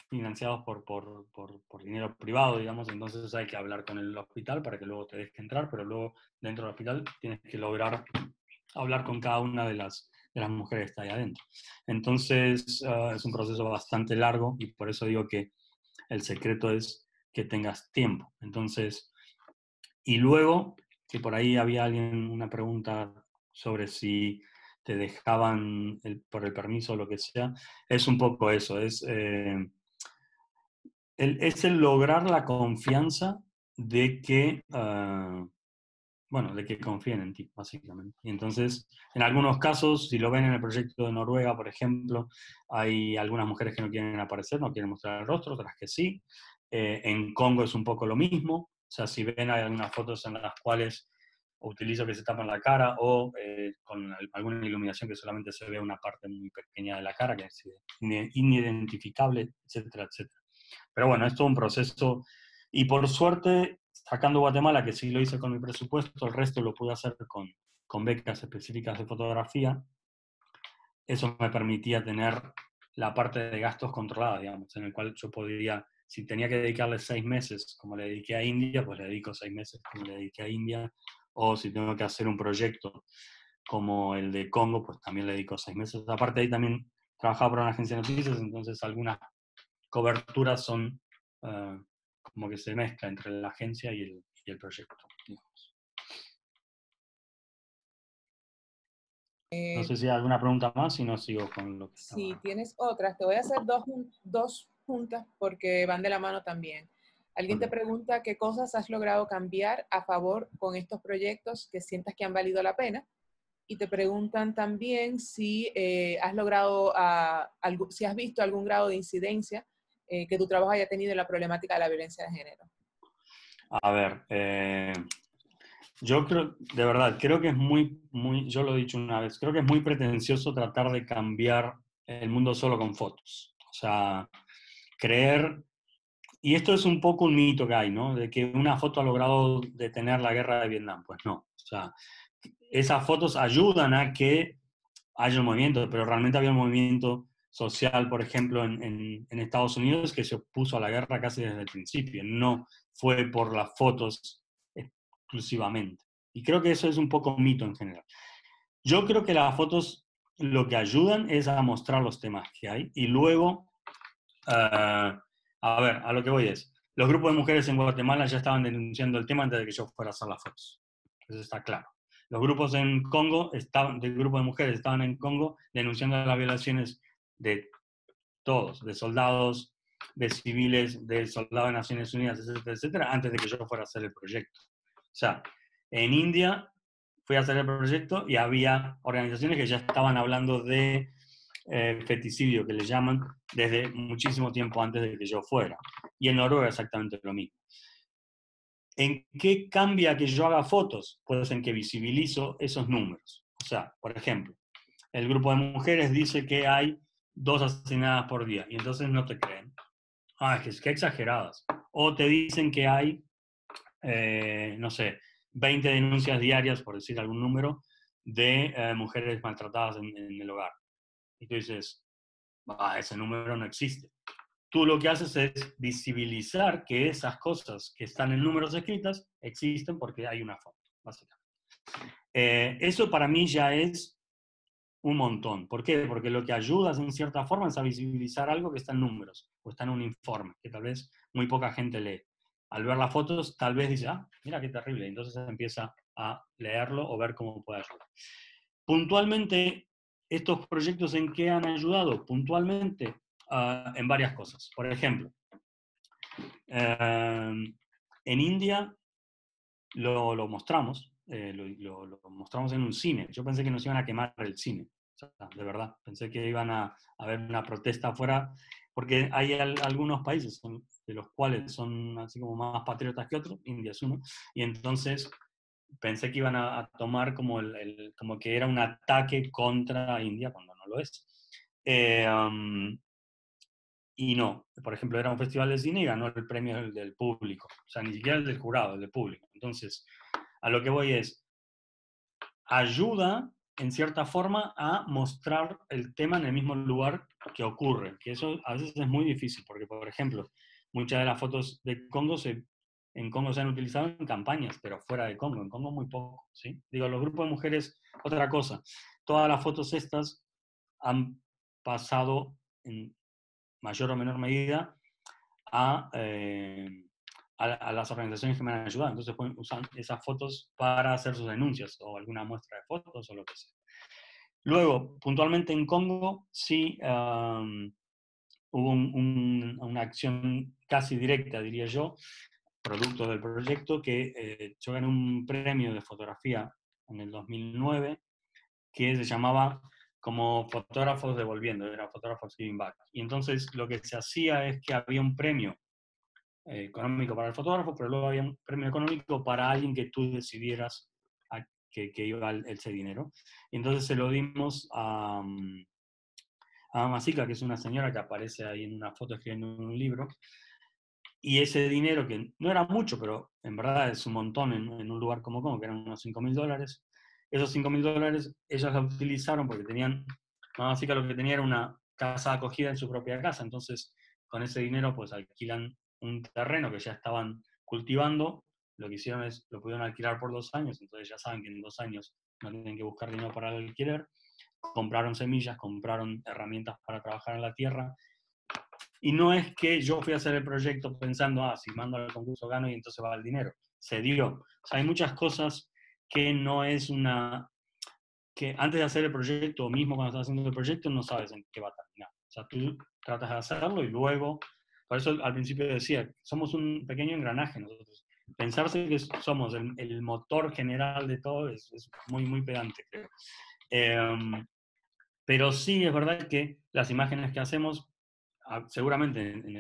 financiados por dinero privado, digamos, entonces hay que hablar con el hospital para que luego te deje entrar, pero luego dentro del hospital tienes que lograr hablar con cada una de las mujeres que está ahí adentro. Entonces es un proceso bastante largo, y por eso digo que el secreto es que tengas tiempo. Entonces, y luego, que por ahí había una pregunta sobre si te dejaban por el permiso o lo que sea, es un poco eso, es el lograr la confianza de que, de que confíen en ti, básicamente. Y entonces, en algunos casos, si lo ven en el proyecto de Noruega, por ejemplo, hay algunas mujeres que no quieren aparecer, no quieren mostrar el rostro, otras que sí. En Congo es un poco lo mismo. O sea, si ven, hay algunas fotos en las cuales utilizo que se tapan la cara o con alguna iluminación que solamente se ve una parte muy pequeña de la cara, que es inidentificable, etcétera, etcétera. Pero bueno, es todo un proceso, y por suerte, sacando Guatemala, que sí lo hice con mi presupuesto, el resto lo pude hacer con becas específicas de fotografía. Eso me permitía tener la parte de gastos controlada, digamos, en el cual yo podía, si tenía que dedicarle 6 meses, como le dediqué a India, pues le dedico 6 meses como le dediqué a India, o si tengo que hacer un proyecto como el de Congo, pues también le dedico 6 meses. Aparte ahí también trabajaba para una agencia de noticias, entonces algunas coberturas son como que se mezcla entre la agencia y el proyecto, digamos. No sé si hay alguna pregunta más, si no sigo con lo que estaba. Si tienes otras, te voy a hacer dos juntas porque van de la mano también. Alguien te pregunta qué cosas has logrado cambiar a favor con estos proyectos que sientas que han valido la pena. Y te preguntan también si has logrado, si has visto algún grado de incidencia que tu trabajo haya tenido en la problemática de la violencia de género. A ver, yo creo, de verdad, creo que es yo lo he dicho una vez, creo que es muy pretencioso tratar de cambiar el mundo solo con fotos. O sea, creer, y esto es un poco un mito que hay, ¿no? De que una foto ha logrado detener la guerra de Vietnam. Pues no. O sea, esas fotos ayudan a que haya un movimiento, pero realmente había un movimiento social, por ejemplo, en Estados Unidos, que se opuso a la guerra casi desde el principio. No fue por las fotos exclusivamente. Y creo que eso es un poco mito en general. Yo creo que las fotos lo que ayudan es a mostrar los temas que hay, y luego, a ver, a lo que voy es, los grupos de mujeres en Guatemala ya estaban denunciando el tema antes de que yo fuera a hacer las fotos. Eso está claro. Los grupos en Congo, del grupo de mujeres, estaban en Congo denunciando las violaciones de todos, de soldados, de civiles, de soldados de Naciones Unidas, etcétera, etcétera, antes de que yo fuera a hacer el proyecto. O sea, en India fui a hacer el proyecto y había organizaciones que ya estaban hablando de feticidio, que le llaman, desde muchísimo tiempo antes de que yo fuera. Y en Noruega exactamente lo mismo. ¿En qué cambia que yo haga fotos? Pues en que visibilizo esos números. O sea, por ejemplo, el grupo de mujeres dice que hay 2 asesinadas por día, y entonces no te creen. Es que exageradas. O te dicen que hay, no sé, 20 denuncias diarias, por decir algún número, de mujeres maltratadas en el hogar. Y tú dices, ese número no existe. Tú lo que haces es visibilizar que esas cosas que están en números escritas existen porque hay una foto, básicamente. Eso para mí ya es un montón. ¿Por qué? Porque lo que ayudas en cierta forma es a visibilizar algo que está en números o está en un informe, que tal vez muy poca gente lee. Al ver las fotos, tal vez dice, mira qué terrible, entonces empieza a leerlo o ver cómo puede ayudar. Puntualmente, ¿estos proyectos en qué han ayudado? Puntualmente, en varias cosas. Por ejemplo, en India lo mostramos, lo mostramos en un cine. Yo pensé que nos iban a quemar el cine, o sea, de verdad. Pensé que iban a haber una protesta afuera porque hay algunos países de los cuales son así como más patriotas que otros, India es uno, y entonces pensé que iban a tomar como, como que era un ataque contra India, cuando no lo es. Y no, por ejemplo, era un festival de cine y ganó el premio del público, o sea, ni siquiera el del jurado, el del público. Entonces, a lo que voy es, ayuda en cierta forma a mostrar el tema en el mismo lugar que ocurre, que eso a veces es muy difícil, porque por ejemplo, muchas de las fotos de Congo en Congo se han utilizado en campañas, pero fuera de Congo, en Congo muy poco, ¿sí? Digo, los grupos de mujeres, otra cosa, todas las fotos estas han pasado en mayor o menor medida a las organizaciones que me han ayudado. Entonces pueden usar esas fotos para hacer sus denuncias o alguna muestra de fotos o lo que sea. Luego, puntualmente en Congo, sí hubo una acción casi directa, diría yo, producto del proyecto, que yo gané un premio de fotografía en el 2009 que se llamaba como Fotógrafos Devolviendo, era Fotógrafos Giving Back. Y entonces lo que se hacía es que había un premio económico para el fotógrafo, pero luego había un premio económico para alguien que tú decidieras que iba ese dinero. Y entonces se lo dimos a Masica, que es una señora que aparece ahí en una foto escribiendo un libro, y ese dinero, que no era mucho, pero en verdad es un montón en un lugar como Congo, que eran unos $5.000, esos $5.000 ellos la utilizaron porque tenían, Masica lo que tenía era una casa acogida en su propia casa, entonces con ese dinero pues alquilan un terreno que ya estaban cultivando, lo que hicieron es, lo pudieron alquilar por 2 años, entonces ya saben que en 2 años no tienen que buscar dinero para el alquiler, compraron semillas, compraron herramientas para trabajar en la tierra, y no es que yo fui a hacer el proyecto pensando, si mando al concurso gano y entonces va el dinero, se dio. O sea, hay muchas cosas que no es que antes de hacer el proyecto, o mismo cuando estás haciendo el proyecto, no sabes en qué va a terminar. O sea, tú tratas de hacerlo y luego, por eso al principio decía, somos un pequeño engranaje nosotros. Pensarse que somos el motor general de todo es muy, muy pedante, creo. Pero sí es verdad que las imágenes que hacemos, seguramente en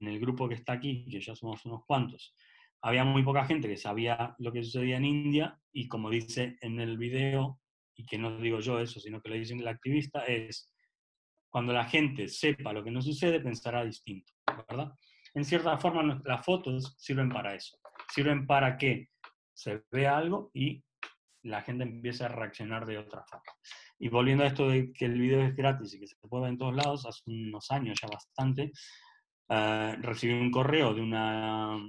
el grupo que está aquí, que ya somos unos cuantos, había muy poca gente que sabía lo que sucedía en India, y como dice en el video, y que no digo yo eso, sino que lo dice el activista, es cuando la gente sepa lo que nos sucede, pensará distinto, ¿verdad? En cierta forma, las fotos sirven para eso, sirven para que se vea algo y la gente empiece a reaccionar de otra forma. Y volviendo a esto de que el video es gratis y que se puede ver en todos lados, hace unos años ya bastante, recibí un correo de una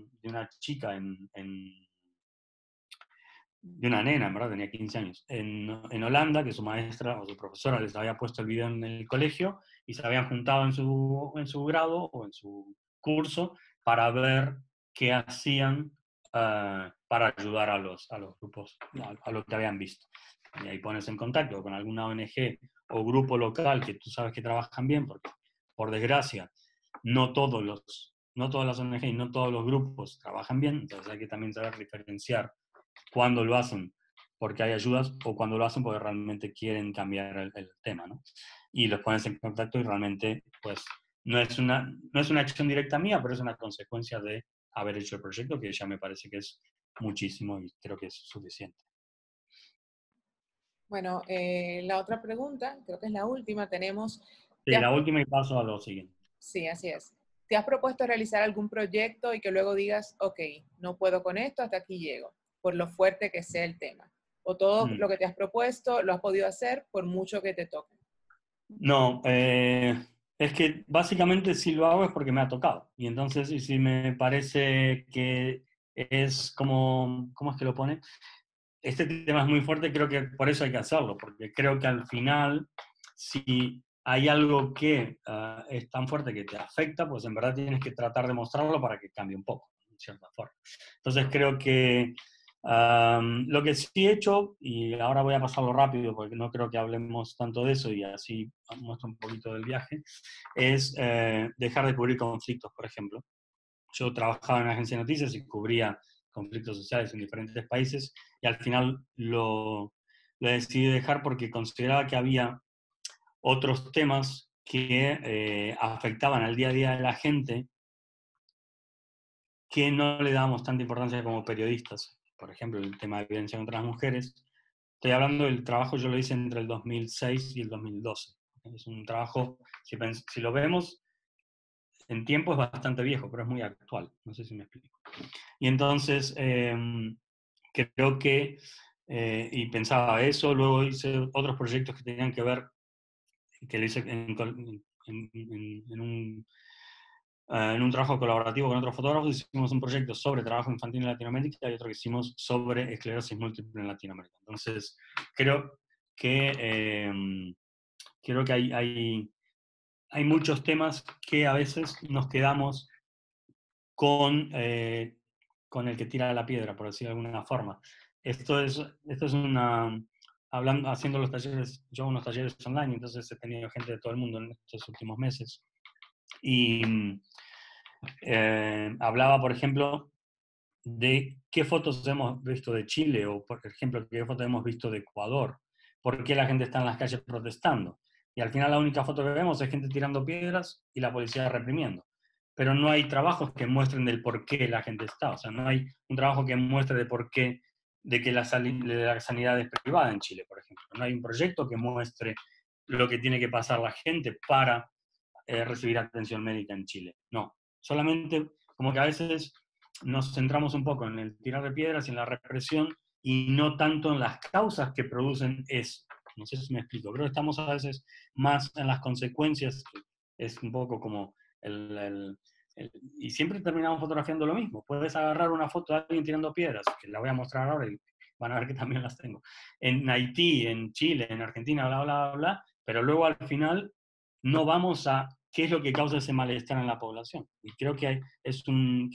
chica de una nena, en verdad, tenía 15 años, en Holanda, que su maestra o su profesora les había puesto el video en el colegio y se habían juntado en su grado o en su curso para ver qué hacían para ayudar a los grupos, a lo que habían visto. Y ahí pones en contacto con alguna ONG o grupo local que tú sabes que trabajan bien, porque por desgracia no todas las ONG y no todos los grupos trabajan bien, entonces hay que también saber diferenciar cuando lo hacen porque hay ayudas o cuando lo hacen porque realmente quieren cambiar el tema, ¿no? Y los pones en contacto y realmente, pues, no es una acción directa mía, pero es una consecuencia de haber hecho el proyecto, que ya me parece que es muchísimo y creo que es suficiente. Bueno, la otra pregunta, creo que es la última, tenemos... Sí, la última y paso a lo siguiente. Sí, así es. ¿Te has propuesto realizar algún proyecto y que luego digas, ok, no puedo con esto, hasta aquí llego, por lo fuerte que sea el tema? ¿O todo lo que te has propuesto lo has podido hacer por mucho que te toque? No, es que básicamente si lo hago es porque me ha tocado. Y entonces, y si me parece que es como, ¿cómo es que lo pone? Este tema es muy fuerte, creo que por eso hay que hacerlo, porque creo que al final, si hay algo que es tan fuerte que te afecta, pues en verdad tienes que tratar de mostrarlo para que cambie un poco, en cierta forma. Entonces creo que lo que sí he hecho, y ahora voy a pasarlo rápido porque no creo que hablemos tanto de eso y así muestro un poquito del viaje, es dejar de cubrir conflictos, por ejemplo. Yo trabajaba en una agencia de noticias y cubría conflictos sociales en diferentes países y al final lo decidí dejar porque consideraba que había otros temas que afectaban al día a día de la gente, que no le dábamos tanta importancia como periodistas. Por ejemplo, el tema de violencia contra las mujeres. Estoy hablando del trabajo, yo lo hice entre el 2006 y el 2012. Es un trabajo, si lo vemos en tiempo, es bastante viejo, pero es muy actual. No sé si me explico. Y entonces, creo que, y pensaba eso, luego hice otros proyectos que tenían que ver, que lo hice en un trabajo colaborativo con otros fotógrafos. Hicimos un proyecto sobre trabajo infantil en Latinoamérica y otro que hicimos sobre esclerosis múltiple en Latinoamérica. Entonces, creo que hay muchos temas que a veces nos quedamos con el que tira la piedra, por decirlo de alguna forma. Esto es haciendo los talleres, yo hago unos talleres online, entonces he tenido gente de todo el mundo en estos últimos meses. Y hablaba, por ejemplo, de qué fotos hemos visto de Chile, o por ejemplo, qué fotos hemos visto de Ecuador, por qué la gente está en las calles protestando. Y al final la única foto que vemos es gente tirando piedras y la policía reprimiendo. Pero no hay trabajos que muestren del por qué la gente está. O sea, no hay un trabajo que muestre de por qué, de que la sanidad es privada en Chile, por ejemplo. No hay un proyecto que muestre lo que tiene que pasar la gente para recibir atención médica en Chile. No, solamente como que a veces nos centramos un poco en el tirar de piedras y en la represión y no tanto en las causas que producen eso. No sé si me explico. Creo que estamos a veces más en las consecuencias, que es un poco como y siempre terminamos fotografiando lo mismo. Puedes agarrar una foto de alguien tirando piedras, que la voy a mostrar ahora y van a ver que también las tengo. En Haití, en Chile, en Argentina, bla, bla, bla, bla, pero luego al final no vamos a qué es lo que causa ese malestar en la población. Y creo que es un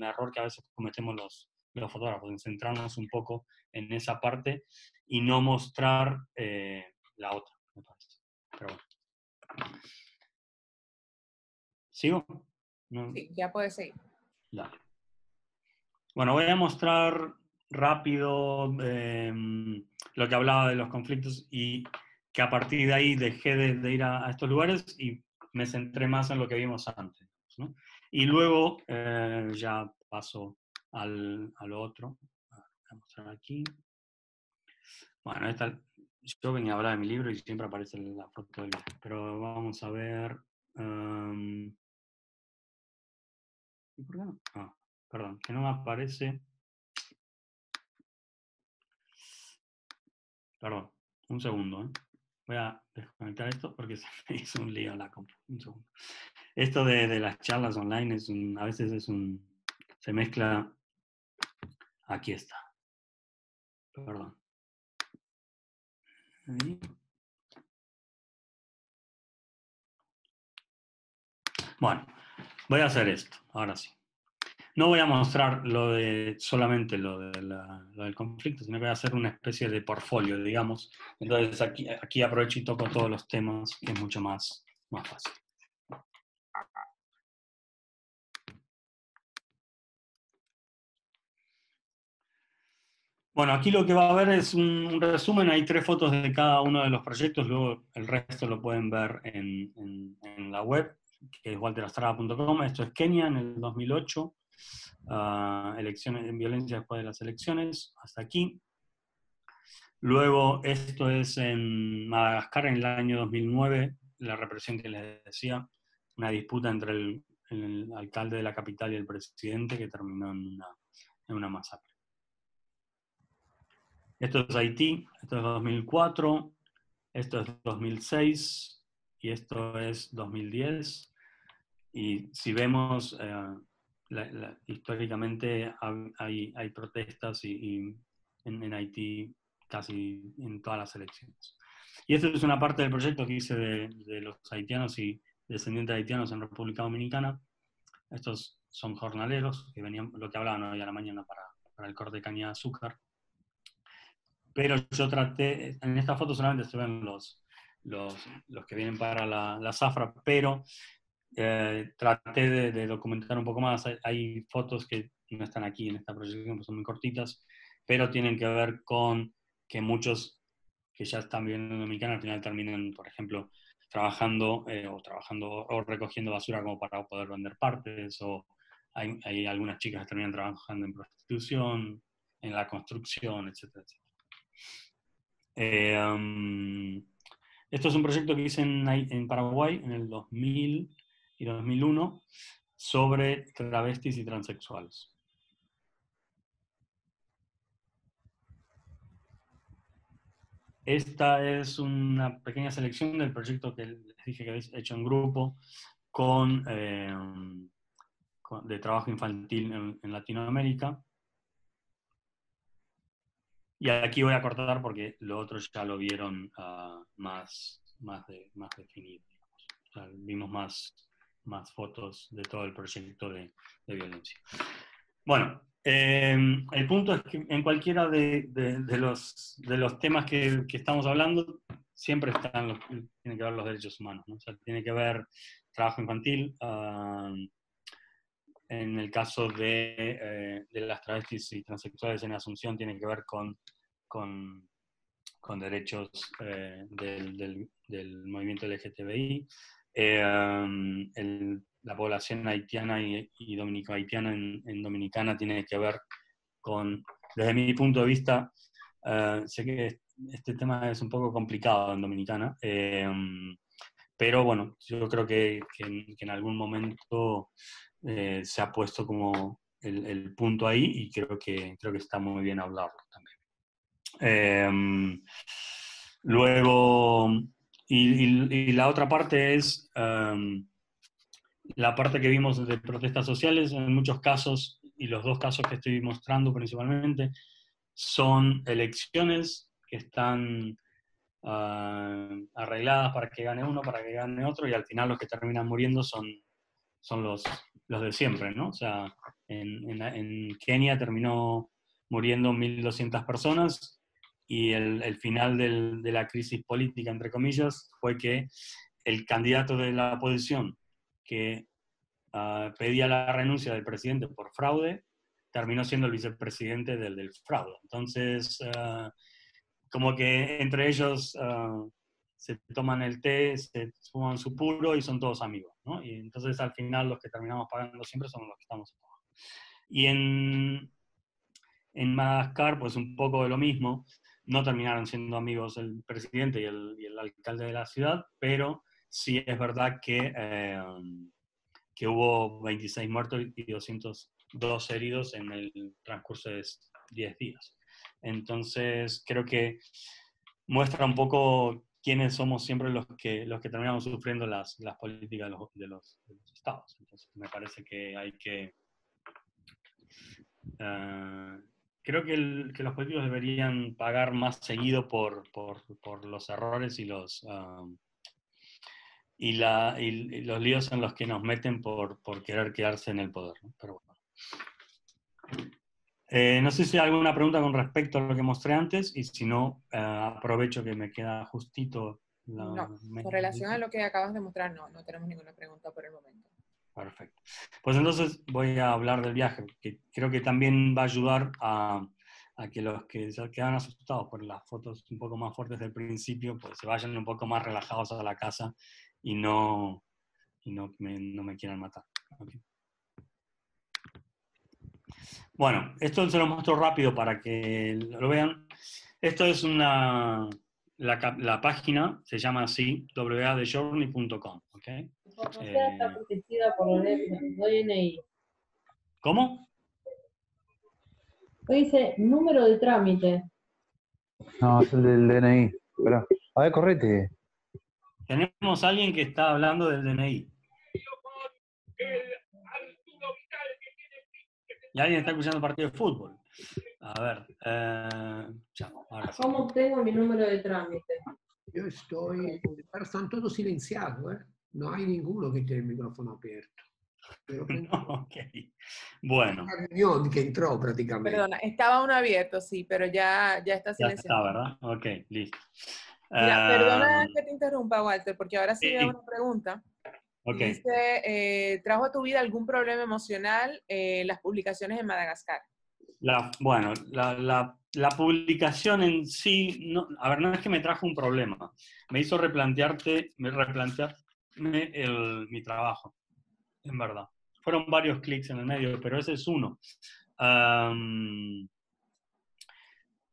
error que a veces cometemos los fotógrafos, en centrarnos un poco en esa parte y no mostrar la otra, me parece. Pero bueno. ¿Sigo? ¿No? Sí, ya puedes seguir. Dale. Bueno, voy a mostrar rápido lo que hablaba de los conflictos y que a partir de ahí dejé de ir a estos lugares y me centré más en lo que vimos antes, ¿no? Y luego ya paso a lo otro. Voy a mostrar aquí. Bueno, yo venía a hablar de mi libro y siempre aparece la foto del libro, pero vamos a ver. ¿Y por qué no? Ah, perdón, que no me aparece. Perdón, un segundo. Voy a desconectar esto porque se me hizo un lío en la compu. Un segundo. Esto de las charlas online a veces se mezcla. Aquí está. Perdón. Ahí. Bueno, voy a hacer esto, ahora sí. No voy a mostrar solamente lo del conflicto, sino que voy a hacer una especie de portfolio, digamos. Entonces aquí aprovecho y toco todos los temas, que es mucho más fácil. Bueno, aquí lo que va a haber es un resumen. Hay 3 fotos de cada uno de los proyectos, luego el resto lo pueden ver en la web, que es walterastrada.com. Esto es Kenia en el 2008, elecciones en violencia después de las elecciones, hasta aquí. Luego esto es en Madagascar en el año 2009, la represión que les decía, una disputa entre el alcalde de la capital y el presidente que terminó en una masacre. Esto es Haití, esto es 2004, esto es 2006 y esto es 2010. Y si vemos, históricamente hay protestas en Haití casi en todas las elecciones. Y esto es una parte del proyecto que hice de los haitianos y descendientes de haitianos en República Dominicana. Estos son jornaleros que venían, lo que hablaban hoy a la mañana para el corte de caña de azúcar. Pero yo traté, en esta foto solamente se ven los que vienen para la zafra, pero traté de documentar un poco más. Hay fotos que no están aquí en esta proyección, que son muy cortitas, pero tienen que ver con que muchos que ya están viviendo en Dominicana al final terminan, por ejemplo, trabajando o recogiendo basura como para poder vender partes, o hay algunas chicas que terminan trabajando en prostitución, en la construcción, etcétera, etcétera. Esto es un proyecto que hice en Paraguay en el 2000 y 2001 sobre travestis y transexuales. Esta es una pequeña selección del proyecto que les dije que habéis hecho en grupo de trabajo infantil en Latinoamérica. Y aquí voy a cortar porque lo otro ya lo vieron más definido. O sea, vimos más fotos de todo el proyecto de violencia. Bueno, el punto es que en cualquiera de los temas que estamos hablando, siempre tiene que ver los derechos humanos, ¿no? O sea, tiene que ver trabajo infantil. En el caso de las travestis y transexuales en Asunción, tiene que ver con derechos del movimiento LGTBI. La población haitiana y dominico-haitiana en Dominicana tiene que ver con, desde mi punto de vista, sé que este tema es un poco complicado en Dominicana, pero bueno, yo creo que en algún momento se ha puesto como el punto ahí, y creo que está muy bien hablarlo también. Luego, y la otra parte es la parte que vimos de protestas sociales. En muchos casos, y los dos casos que estoy mostrando principalmente, son elecciones que están arregladas para que gane uno, para que gane otro, y al final los que terminan muriendo son los de siempre, ¿no? O sea, en Kenia terminó muriendo 1.200 personas, y el final de la crisis política, entre comillas, fue que el candidato de la oposición que pedía la renuncia del presidente por fraude, terminó siendo el vicepresidente del fraude. Entonces, como que entre ellos se toman el té, se fuman su puro y son todos amigos, ¿no? Y entonces al final los que terminamos pagando siempre son los que estamos abajo. Y en Madagascar, pues un poco de lo mismo. No terminaron siendo amigos el presidente y el alcalde de la ciudad, pero sí es verdad que hubo 26 muertos y 202 heridos en el transcurso de 10 días. Entonces, creo que muestra un poco quiénes somos siempre los que terminamos sufriendo las políticas de los estados. Entonces, me parece que hay que... creo que los políticos deberían pagar más seguido por los errores y los líos en los que nos meten por querer quedarse en el poder, ¿no? Pero bueno. No sé si hay alguna pregunta con respecto a lo que mostré antes, y si no, aprovecho que me queda justito. No, con relación a lo que acabas de mostrar, no tenemos ninguna pregunta por el momento. Perfecto. Pues entonces voy a hablar del viaje, que creo que también va a ayudar a que los que se quedan asustados por las fotos un poco más fuertes del principio, pues se vayan un poco más relajados a la casa y no me quieran matar. Okay. Bueno, esto se lo muestro rápido para que lo vean. Esto es la página, se llama así, wadejourney.com. ¿Okay? La información está protegida por el DNI. ¿Cómo? Dice número de trámite. No, es el del DNI. Espera. A ver, correte. Tenemos a alguien que está hablando del DNI. Y alguien está escuchando el partido de fútbol. A ver. Ahora sí. ¿Cómo obtengo mi número de trámite? Io están todos silenciados, ¿eh? No hay ninguno que tiene el micrófono abierto. Pero Ok. Bueno. una reunión que entró prácticamente. Perdona, estaba uno abierto, sí, pero ya está Ya silenciado. está, ¿verdad? Ok, listo. Mira, perdona que te interrumpa, Walter, porque ahora sí veo una pregunta. Ok. Dice, ¿trajo a tu vida algún problema emocional las publicaciones en Madagascar? Bueno, la publicación en sí, no, a ver, no es que me trajo un problema, me hizo replantearme mi trabajo, en verdad. Fueron varios clics en el medio, pero ese es uno.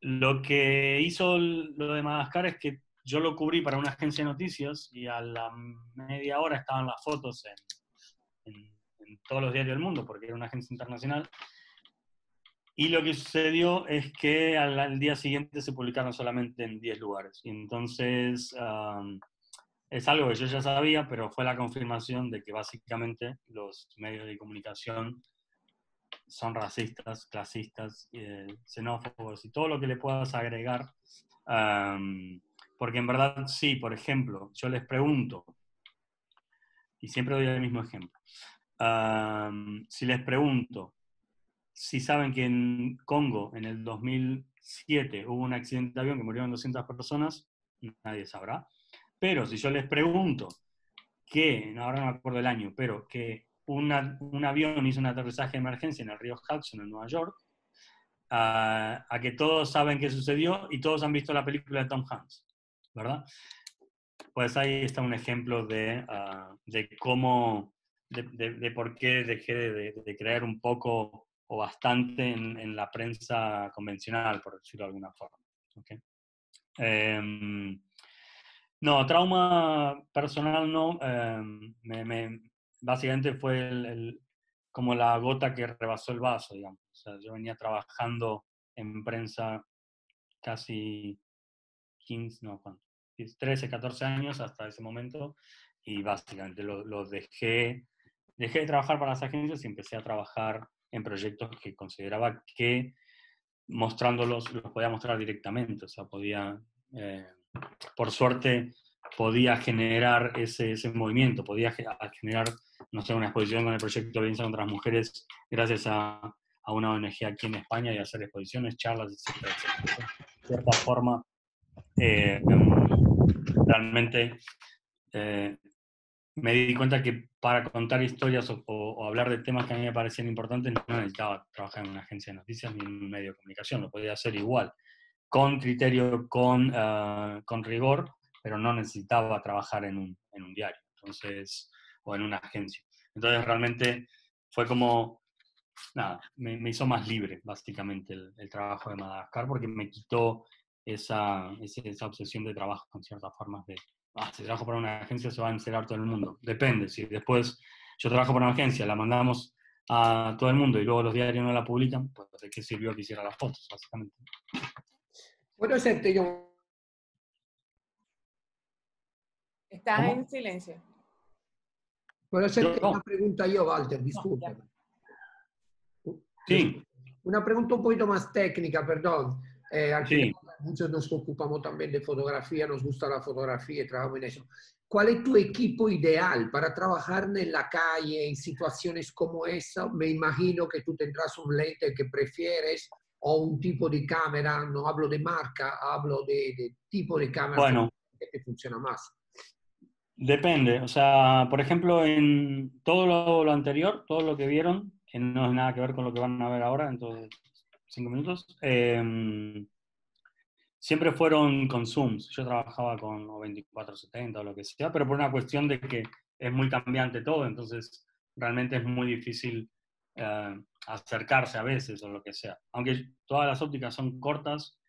Lo que hizo lo de Madagascar es que yo lo cubrí para una agencia de noticias y a la media hora estaban las fotos en todos los diarios del mundo, porque era una agencia internacional. Y lo que sucedió es que al día siguiente se publicaron solamente en 10 lugares. Y entonces es algo que yo ya sabía, pero fue la confirmación de que básicamente los medios de comunicación son racistas, clasistas, xenófobos y todo lo que le puedas agregar. Porque en verdad sí, por ejemplo, yo les pregunto, y siempre doy el mismo ejemplo, si les pregunto si saben que en Congo, en el 2007, hubo un accidente de avión que murieron 200 personas, nadie sabrá. Pero si yo les pregunto que, ahora no me acuerdo el año, pero que un avión hizo un aterrizaje de emergencia en el río Hudson, en Nueva York, a que todos saben qué sucedió y todos han visto la película de Tom Hanks, ¿verdad? Pues ahí está un ejemplo de cómo, de por qué dejé de creer un poco o bastante en la prensa convencional, por decirlo de alguna forma. ¿Okay? No, trauma personal no. Básicamente fue como la gota que rebasó el vaso, digamos. O sea, yo venía trabajando en prensa casi 15, no, ¿cuánto? 13, 14 años hasta ese momento y básicamente lo dejé de trabajar para las agencias y empecé a trabajar en proyectos que consideraba que mostrándolos los podía mostrar directamente, o sea, podía, por suerte, podía generar ese movimiento, podía generar, no sé, una exposición con el proyecto de violencia contra las mujeres gracias a una ONG aquí en España y hacer exposiciones, charlas, etcétera, etcétera. De cierta forma, realmente me di cuenta que para contar historias o hablar de temas que a mí me parecían importantes no necesitaba trabajar en una agencia de noticias ni en un medio de comunicación, lo podía hacer igual, con criterio, con rigor, pero no necesitaba trabajar en un diario, entonces, o en una agencia. Entonces realmente fue como, nada, me hizo más libre básicamente el trabajo de Madagascar porque me quitó esa obsesión de trabajo con ciertas formas de, si trabajo para una agencia se va a enterar todo el mundo. Depende, si después yo trabajo para una agencia, la mandamos a todo el mundo y luego los diarios no la publican, pues ¿de qué sirvió que hiciera las fotos, básicamente? ¿Puedo hacerte yo? Estás ¿Cómo? en silencio. ¿Puedo hacerte Yo. una pregunta yo, Walter? Disculpa. Sí, Una pregunta un poquito más técnica, perdón. Al final, sí. muchos nos ocupamos también de fotografía, nos gusta la fotografía y trabajamos en eso. ¿Cuál es tu equipo ideal para trabajar en la calle, en situaciones como esa? Me imagino que tú tendrás un lente que prefieres o un tipo de cámara, no hablo de marca, hablo de tipo de cámara Bueno, que te funciona más. depende. O sea, por ejemplo, en todo lo anterior, todo lo que vieron, que no es nada que ver con lo que van a ver ahora, entonces 5 minutos, siempre fueron con Zooms. Yo trabajaba con 24-70 o lo que sea, pero por una cuestión de que es muy cambiante todo, entonces realmente es muy difícil acercarse a veces o lo que sea. Aunque todas las ópticas son cortas,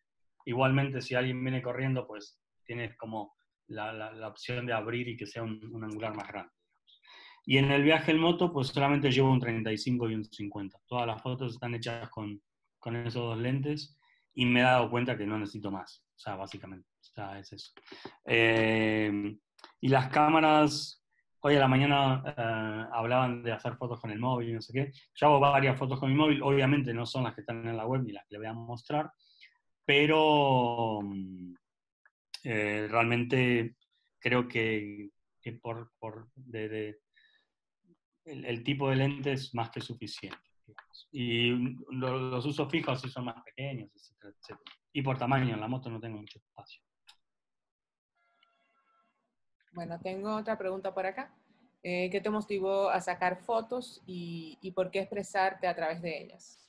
igualmente si alguien viene corriendo, pues tienes como la opción de abrir y que sea un angular más grande. Y en el viaje en moto, pues solamente llevo un 35 y un 50. Todas las fotos están hechas con esos dos lentes y me he dado cuenta que no necesito más. O sea, básicamente, o sea, es eso. Y las cámaras, hoy a la mañana hablaban de hacer fotos con el móvil y no sé qué. Yo hago varias fotos con mi móvil, obviamente no son las que están en la web ni las que le voy a mostrar, pero realmente creo que el tipo de lente es más que suficiente. Digamos. Y los usos fijos sí son más pequeños, etcétera, etcétera. Y por tamaño, en la moto no tengo mucho espacio. Bueno, tengo otra pregunta por acá. ¿Qué te motivó a sacar fotos y por qué expresarte a través de ellas?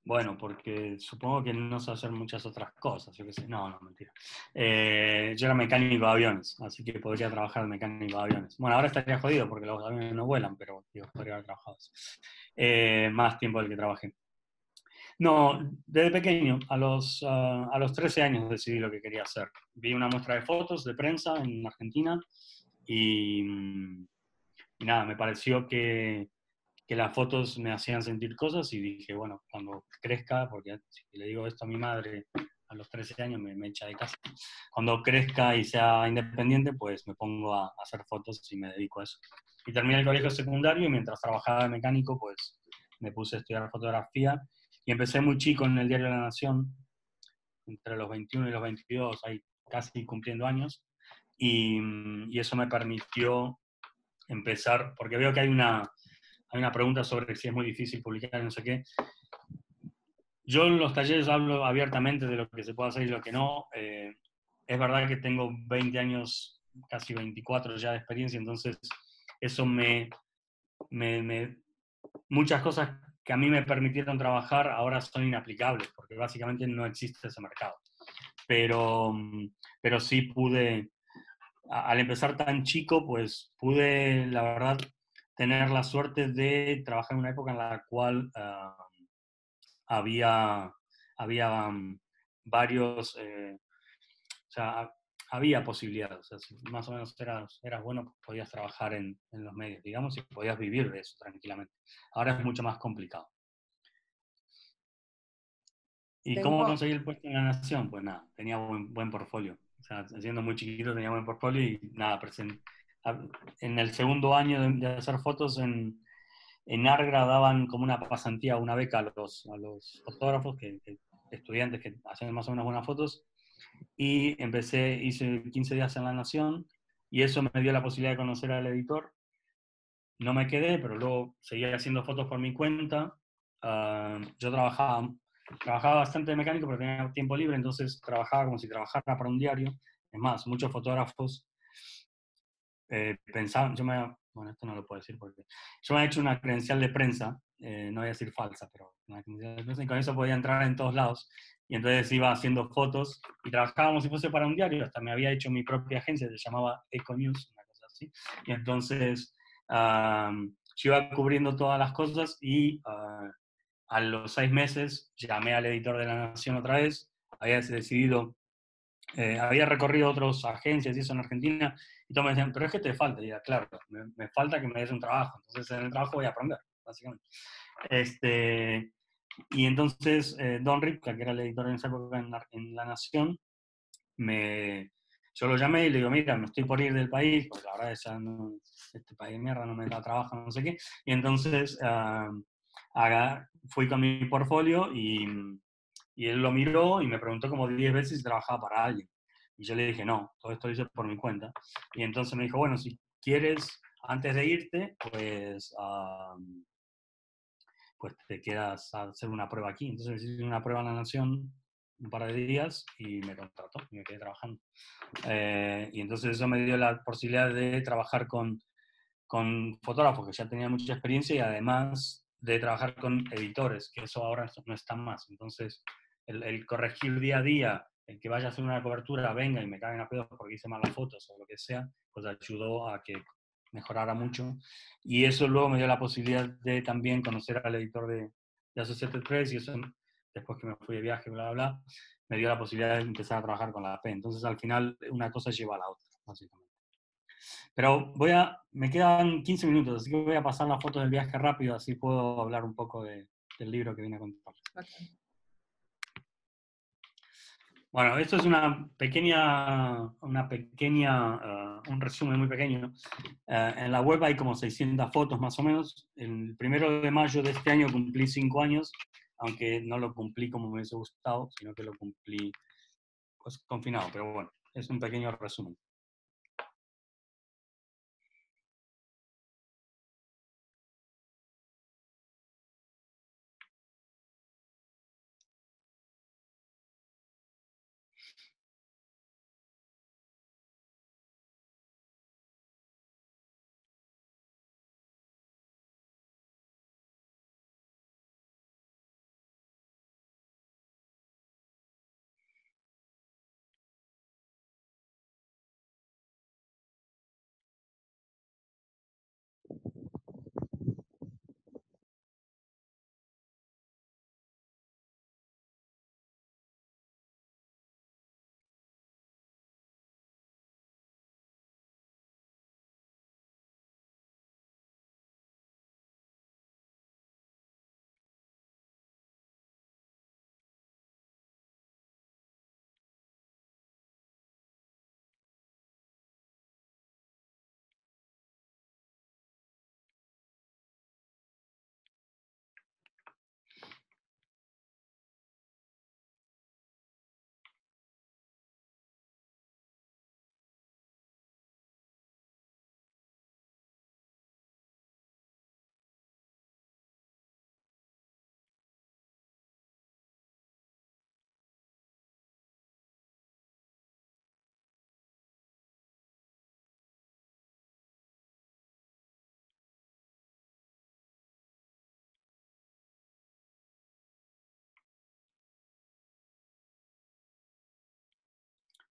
Bueno, porque supongo que no sé hacer muchas otras cosas, yo qué sé. No, no, mentira. Yo era mecánico de aviones, así que podría trabajar de mecánico de aviones. Bueno, ahora estaría jodido porque los aviones no vuelan, pero digo, podría haber trabajado eso. Más tiempo del que trabajé. No, desde pequeño, a los 13 años decidí lo que quería hacer. Vi una muestra de fotos de prensa en Argentina y, y nada, me pareció que las fotos me hacían sentir cosas y dije, bueno, cuando crezca, porque si le digo esto a mi madre a los 13 años me echa de casa, cuando crezca y sea independiente, pues me pongo a hacer fotos y me dedico a eso. Y terminé el colegio secundario y mientras trabajaba de mecánico, pues me puse a estudiar fotografía y empecé muy chico en el diario La Nación, entre los 21 y los 22, ahí casi cumpliendo años, y eso me permitió empezar, porque veo que hay una pregunta sobre si es muy difícil publicar, no sé qué. Yo en los talleres hablo abiertamente de lo que se puede hacer y lo que no. Es verdad que tengo 20 años, casi 24 ya de experiencia, entonces eso me muchas cosas que a mí me permitieron trabajar ahora son inaplicables, porque básicamente no existe ese mercado. Pero, pero sí pude, al empezar tan chico, pues pude, la verdad, tener la suerte de trabajar en una época en la cual había, había varios, o sea, había posibilidades. O sea, si más o menos eras bueno, podías trabajar en los medios, digamos, y podías vivir de eso tranquilamente. Ahora es mucho más complicado. ¿Y cómo Tengo, conseguí el puesto en La Nación? Pues nada, tenía buen portfolio. O sea, siendo muy chiquito tenía buen portfolio y nada, en el segundo año de hacer fotos en Argra daban como una pasantía, una beca a los fotógrafos, estudiantes que hacen más o menos buenas fotos, y hice 15 días en La Nación, y eso me dio la posibilidad de conocer al editor. No me quedé, pero luego seguí haciendo fotos por mi cuenta. Yo trabajaba bastante de mecánico, pero tenía tiempo libre, entonces trabajaba como si trabajara para un diario. Es más, muchos fotógrafos pensaban, bueno, esto no lo puedo decir porque yo me he hecho una credencial de prensa, no voy a decir falsa, pero una credencial de prensa, y con eso podía entrar en todos lados. Y entonces iba haciendo fotos y trabajaba como si fuese para un diario, hasta me había hecho mi propia agencia, se llamaba Econews, una cosa así. Y entonces yo iba cubriendo todas las cosas y a los 6 meses llamé al editor de La Nación otra vez, había decidido, había recorrido otras agencias y eso en Argentina, y todos me decían, pero es que te falta. Y ya, claro, me falta que me des un trabajo, entonces en el trabajo voy a aprender, básicamente. Y entonces Don Ripka, que era el editor en esa época en La Nación, yo lo llamé y le digo, mira, me estoy por ir del país, porque la verdad es que este país de mierda no me da trabajo, no sé qué. Y entonces fui con mi portfolio y él lo miró y me preguntó como 10 veces si trabajaba para alguien. Y yo le dije, no, todo esto lo hice por mi cuenta. Y entonces me dijo, bueno, si quieres, antes de irte, pues te quedas a hacer una prueba aquí. Entonces hice una prueba en La Nación un par de días y me contrató y me quedé trabajando. Y entonces eso me dio la posibilidad de trabajar con fotógrafos que ya tenían mucha experiencia y además de trabajar con editores, que eso ahora no está más. Entonces, el corregir día a día, el que vaya a hacer una cobertura, venga y me caguen a pedos porque hice malas fotos o lo que sea, pues ayudó a que mejorara mucho. Y eso luego me dio la posibilidad de también conocer al editor de Associated Press y eso, después que me fui de viaje, bla, bla, bla, me dio la posibilidad de empezar a trabajar con la AP. Entonces, al final, una cosa lleva a la otra, básicamente. Pero me quedan 15 minutos, así que voy a pasar las fotos del viaje rápido, así puedo hablar un poco del libro que vine a contar. okay. Bueno, esto es un resumen muy pequeño. En la web hay como 600 fotos más o menos. El 1 de mayo de este año cumplí 5 años, aunque no lo cumplí como me hubiese gustado, sino que lo cumplí pues, confinado. Pero bueno, es un pequeño resumen.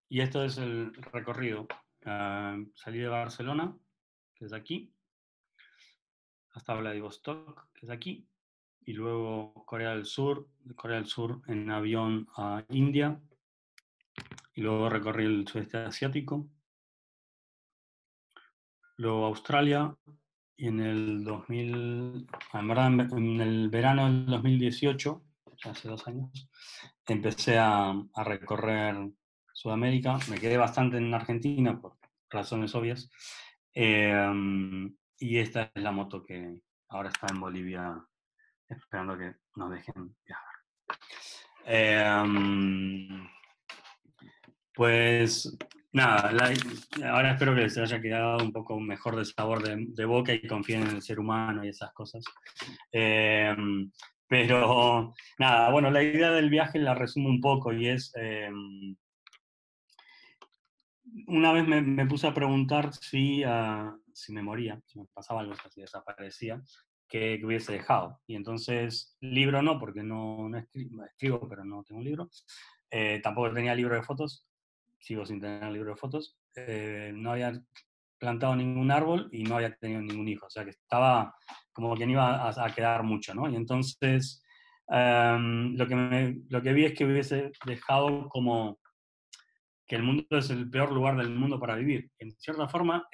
y esto es el recorrido. Salí de Barcelona, que es aquí, hasta Vladivostok, que es aquí, y luego Corea del Sur en avión a India, y luego recorrí el sudeste asiático, luego Australia, y en el 2000, en verdad en el verano del 2018, ya hace 2 años, empecé a recorrer Sudamérica. Me quedé bastante en Argentina por razones obvias. Y esta es la moto que ahora está en Bolivia esperando que nos dejen viajar. Pues nada, ahora espero que les haya quedado un poco mejor de sabor de boca y confíen en el ser humano y esas cosas. Pero nada, bueno, la idea del viaje la resumo un poco y es, una vez me puse a preguntar si me moría, si me pasaba algo, si desaparecía, que hubiese dejado. Y entonces, libro no, porque no escribo, pero no tengo un libro. Tampoco tenía libro de fotos, sigo sin tener libro de fotos. No había plantado ningún árbol y no había tenido ningún hijo. O sea que estaba como que no iba a quedar mucho, ¿no? Y entonces, lo que vi es que hubiese dejado como que el mundo es el peor lugar del mundo para vivir. En cierta forma,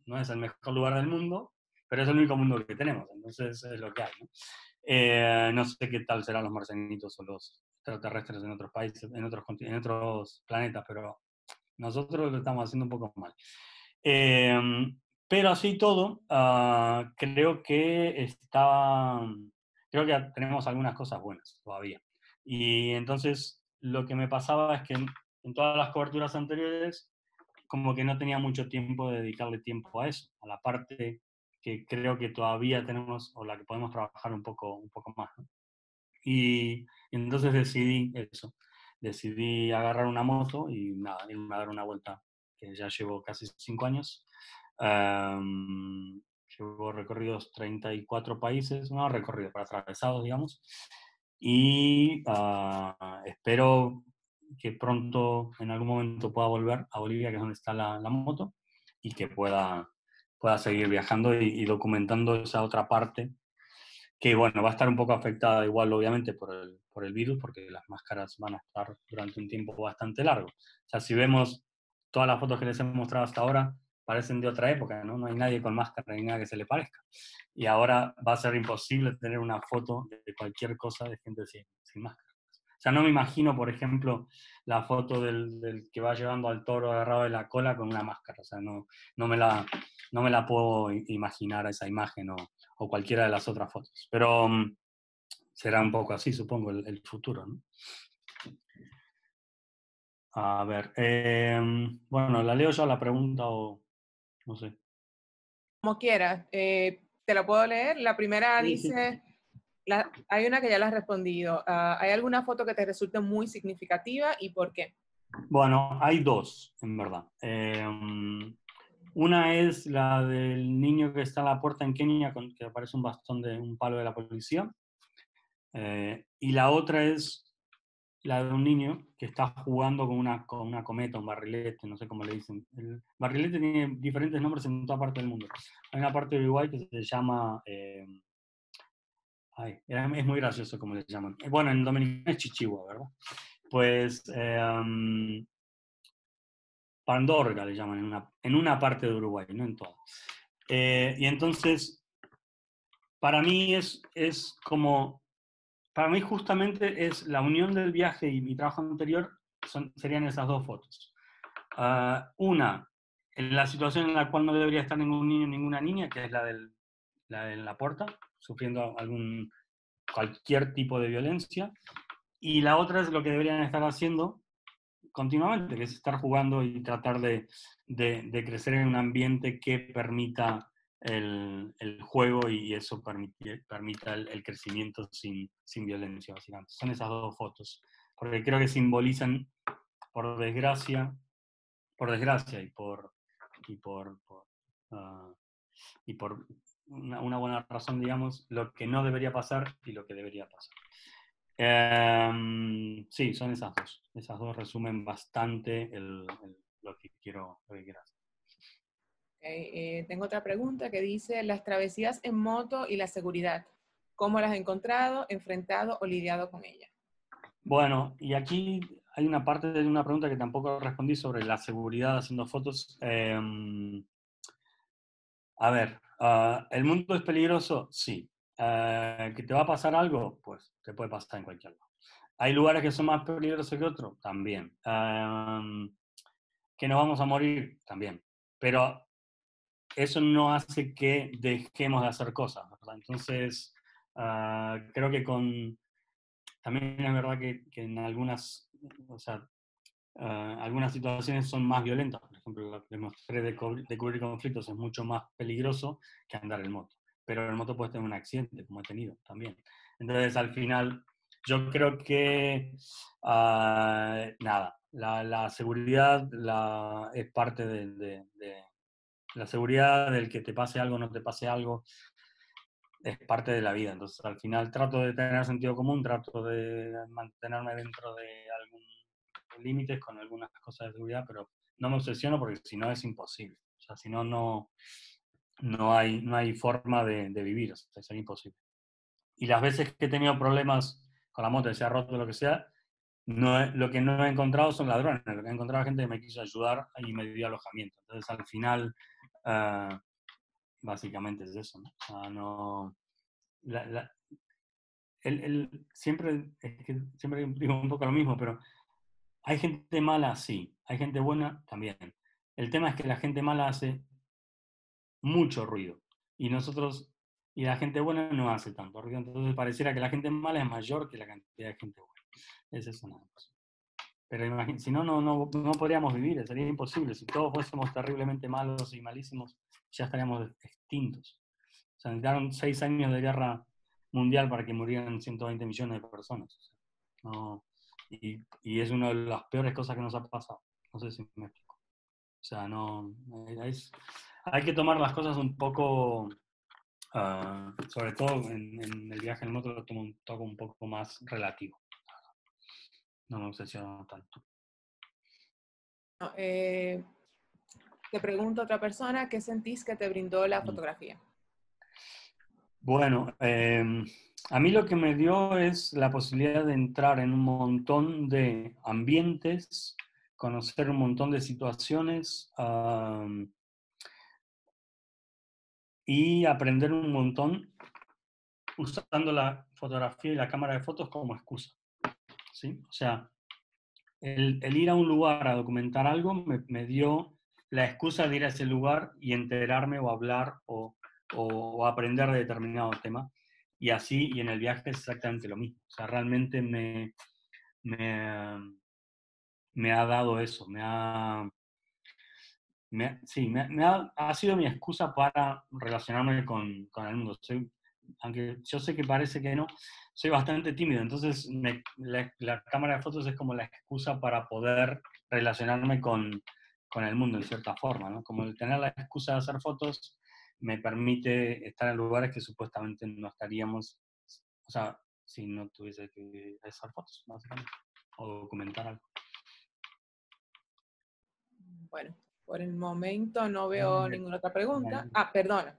no es el mejor lugar del mundo, pero es el único mundo que tenemos, entonces es lo que hay, ¿no? No sé qué tal serán los marcianitos o los extraterrestres en otros países, en otros planetas, pero nosotros lo estamos haciendo un poco mal. Pero así todo, creo que tenemos algunas cosas buenas todavía. Y entonces lo que me pasaba es que en todas las coberturas anteriores, como que no tenía mucho tiempo de dedicarle tiempo a eso, a la parte que creo que todavía tenemos o la que podemos trabajar un poco más, ¿no? Y entonces decidí agarrar una moto y nada, irme a dar una vuelta, que ya llevo casi 5 años. Llevo recorridos 34 países, no recorridos, pero atravesados, digamos, y espero que pronto, en algún momento, pueda volver a Bolivia, que es donde está la moto, y que pueda seguir viajando y documentando esa otra parte que bueno, va a estar un poco afectada igual obviamente por el virus, porque las máscaras van a estar durante un tiempo bastante largo. O sea, si vemos todas las fotos que les he mostrado hasta ahora, parecen de otra época, ¿no? No hay nadie con máscara ni nada que se le parezca. Y ahora va a ser imposible tener una foto de cualquier cosa de gente sin máscara. O sea, no me imagino, por ejemplo, la foto del que va llevando al toro agarrado de la cola con una máscara. O sea, no me la puedo imaginar esa imagen o cualquiera de las otras fotos. Pero será un poco así, supongo, el futuro, ¿no? A ver, bueno, ¿la leo yo la pregunta o no sé? Como quieras. Te la puedo leer. La primera Sí, sí. dice, hay una que ya la has respondido. ¿Hay alguna foto que te resulte muy significativa y por qué? Bueno, hay dos, en verdad. Una es la del niño que está en la puerta en Kenia, que aparece un bastón de un palo de la policía. Y la otra es la de un niño que está jugando con una cometa, un barrilete, no sé cómo le dicen. El barrilete tiene diferentes nombres en toda parte del mundo. Hay una parte de Uruguay que se llama... es muy gracioso como le llaman. Bueno, en dominicano es chichigua, ¿verdad? Pues Pandorga le llaman en una parte de Uruguay, no en toda. Y entonces, para mí para mí justamente es la unión del viaje y mi trabajo anterior serían esas dos fotos. Una, en la situación en la cual no debería estar ningún niño, ninguna niña, que es la de la puerta, sufriendo cualquier tipo de violencia. Y la otra es lo que deberían estar haciendo continuamente, que es estar jugando y tratar de crecer en un ambiente que permita el juego y eso permita el crecimiento sin violencia, básicamente. Son esas dos fotos, porque creo que simbolizan, por desgracia y por una buena razón, digamos, lo que no debería pasar y lo que debería pasar. Sí, son esas dos. Esas dos resumen bastante lo que quiero hacer. Tengo otra pregunta que dice, las travesías en moto y la seguridad, ¿cómo las has encontrado, enfrentado o lidiado con ellas? Bueno, y aquí hay una parte de una pregunta que tampoco respondí sobre la seguridad haciendo fotos. A ver, ¿el mundo es peligroso? Sí. ¿Que te va a pasar algo? Pues te puede pasar en cualquier lado. ¿Hay lugares que son más peligrosos que otros? También. ¿Que nos vamos a morir? También. Pero eso no hace que dejemos de hacer cosas, ¿verdad? Entonces, creo que también es verdad que en algunas, o sea, algunas situaciones son más violentas. Por ejemplo, lo que mostré de cubrir conflictos es mucho más peligroso que andar en moto. Pero en moto puedes tener un accidente, como he tenido también. Entonces, al final, yo creo que, nada, la seguridad es parte de la seguridad del que te pase algo o no te pase algo, es parte de la vida. Entonces, al final trato de tener sentido común, trato de mantenerme dentro de algún límites con algunas cosas de seguridad, pero no me obsesiono porque si no es imposible. O sea, si no, no hay forma de vivir, o sea, sería imposible. Y las veces que he tenido problemas con la moto, se ha roto lo que sea, lo que no he encontrado son ladrones, lo que he encontrado es gente que me quiso ayudar y me dio alojamiento. Entonces, al final, básicamente es eso, ¿no? O sea, no la, la, siempre, es que siempre digo un poco lo mismo, pero hay gente mala, sí. Hay gente buena, también. El tema es que la gente mala hace mucho ruido. Y la gente buena no hace tanto ruido. Entonces pareciera que la gente mala es mayor que la cantidad de gente buena. Es eso nada más. Pero imagínate, si no, no podríamos vivir, sería imposible. Si todos fuésemos terriblemente malos y malísimos, ya estaríamos extintos. O sea, necesitaron 6 años de guerra mundial para que murieran 120 millones de personas. O sea, no, y es una de las peores cosas que nos ha pasado. No sé si me explico. O sea, no, hay que tomar las cosas un poco, sobre todo en el viaje en moto lo tomo un poco más relativo. No me obsesiono tanto. No, te pregunto a otra persona, ¿qué sentís que te brindó la fotografía? Bueno, a mí lo que me dio es la posibilidad de entrar en un montón de ambientes, conocer un montón de situaciones y aprender un montón usando la fotografía y la cámara de fotos como excusa. ¿Sí? O sea, el ir a un lugar a documentar algo me dio la excusa de ir a ese lugar y enterarme o hablar o aprender de determinado tema. Y así, y en el viaje es exactamente lo mismo. O sea, realmente me ha dado eso, ha sido mi excusa para relacionarme con el mundo. Aunque yo sé que parece que no, soy bastante tímido, entonces la cámara de fotos es como la excusa para poder relacionarme con el mundo en cierta forma, ¿no? Como el tener la excusa de hacer fotos me permite estar en lugares que supuestamente no estaríamos, o sea, si no tuviese que hacer fotos, básicamente, o documentar algo. Bueno, por el momento no veo ninguna otra pregunta. Ah, perdona.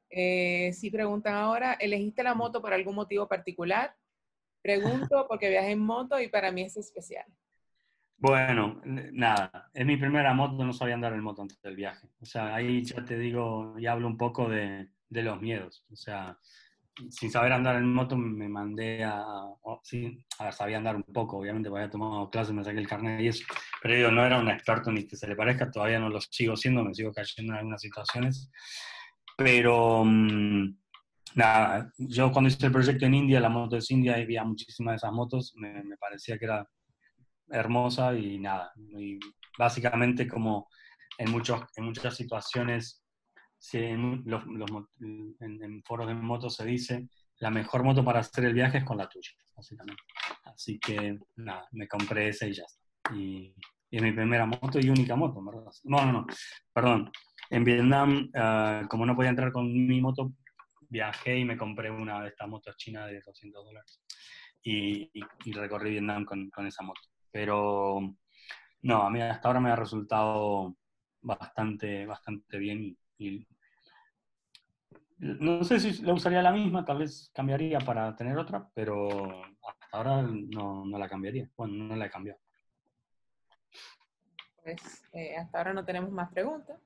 Sí preguntan ahora, ¿elegiste la moto por algún motivo particular? Pregunto porque viajé en moto y para mí es especial. Bueno, nada, es mi primera moto, no sabía andar en moto antes del viaje. O sea, ahí ya te digo, y hablo un poco de los miedos. O sea, sin saber andar en moto me mandé sí, a ver, sabía andar un poco, obviamente, porque había tomado clases, me saqué el carnet y eso. Pero digo, no era un experto ni que se le parezca, todavía no lo sigo siendo, me sigo cayendo en algunas situaciones. Pero nada, yo cuando hice el proyecto en India, la moto es India, y había muchísimas de esas motos, me parecía que era hermosa y nada. Y básicamente como en muchas situaciones, en foros de motos se dice, la mejor moto para hacer el viaje es con la tuya, básicamente. Así que nada, me compré esa y ya está. Y es mi primera moto y única moto, ¿verdad? No, perdón. En Vietnam, como no podía entrar con mi moto, viajé y me compré una de estas motos chinas de $200. y recorrí Vietnam con esa moto. Pero no, a mí hasta ahora me ha resultado bastante bien y no sé si la usaría la misma, tal vez cambiaría para tener otra, pero hasta ahora no la cambiaría. Bueno, no la he cambiado. Pues hasta ahora no tenemos más preguntas.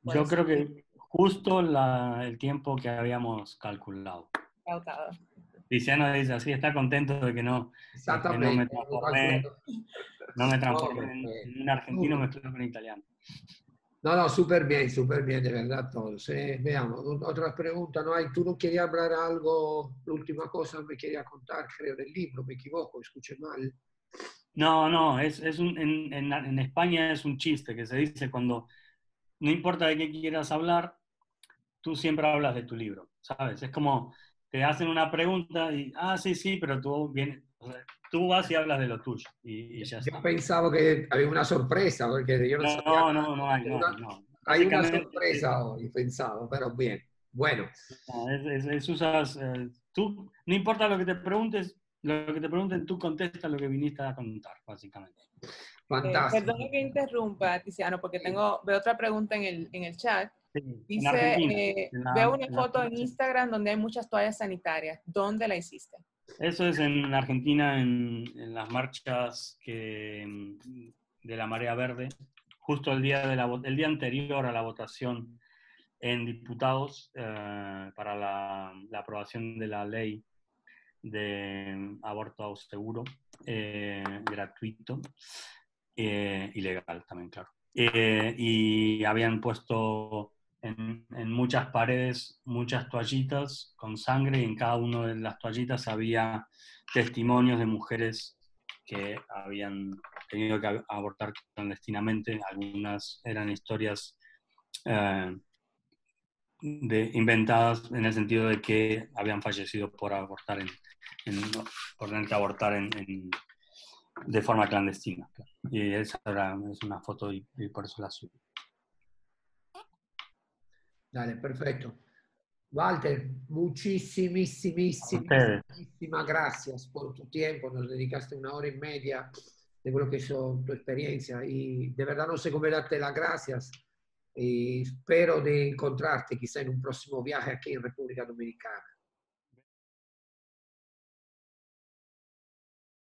Yo creo que justo el tiempo que habíamos calculado. Pautado. Tiziano dice así, está contento de que no me transformé en un argentino mezclado con italiano. No, súper bien, de verdad todos. Veamos, otras preguntas, ¿no hay? ¿Tú no querías hablar algo? La última cosa me quería contar, creo, del libro, me equivoco, escuché mal. No, en España es un chiste que se dice cuando, no importa de qué quieras hablar, tú siempre hablas de tu libro, ¿sabes? Es como, te hacen una pregunta y, sí, pero tú vas y hablas de lo tuyo y ya está. Yo pensaba que había una sorpresa, porque yo no sabía. No hay. Hay una Básicamente, sorpresa hoy, pensaba, pero bien. Bueno. Tú, no importa lo que te pregunten, tú contestas lo que viniste a contar, básicamente. Fantástico. Perdón que interrumpa, Tiziano, porque veo otra pregunta en el chat. Sí, Dice, en Argentina. veo una foto en Instagram donde hay muchas toallas sanitarias. ¿Dónde la hiciste? Eso es en Argentina, en las marchas de la Marea Verde, justo el día anterior a la votación en diputados para la aprobación de la ley de aborto seguro, gratuito, y legal también, claro. Y habían puesto en muchas paredes muchas toallitas con sangre y en cada una de las toallitas había testimonios de mujeres que habían tenido que abortar clandestinamente. Algunas eran historias inventadas en el sentido de que habían fallecido por abortar por tener que abortar de forma clandestina. Y esa es una foto y por eso la subí. Dale, perfecto. Walter, muchísimas gracias por tu tiempo. Nos dedicaste 1 hora y media de lo que es tu experiencia y de verdad no sé cómo darte las gracias y espero de encontrarte quizá en un próximo viaje aquí en República Dominicana.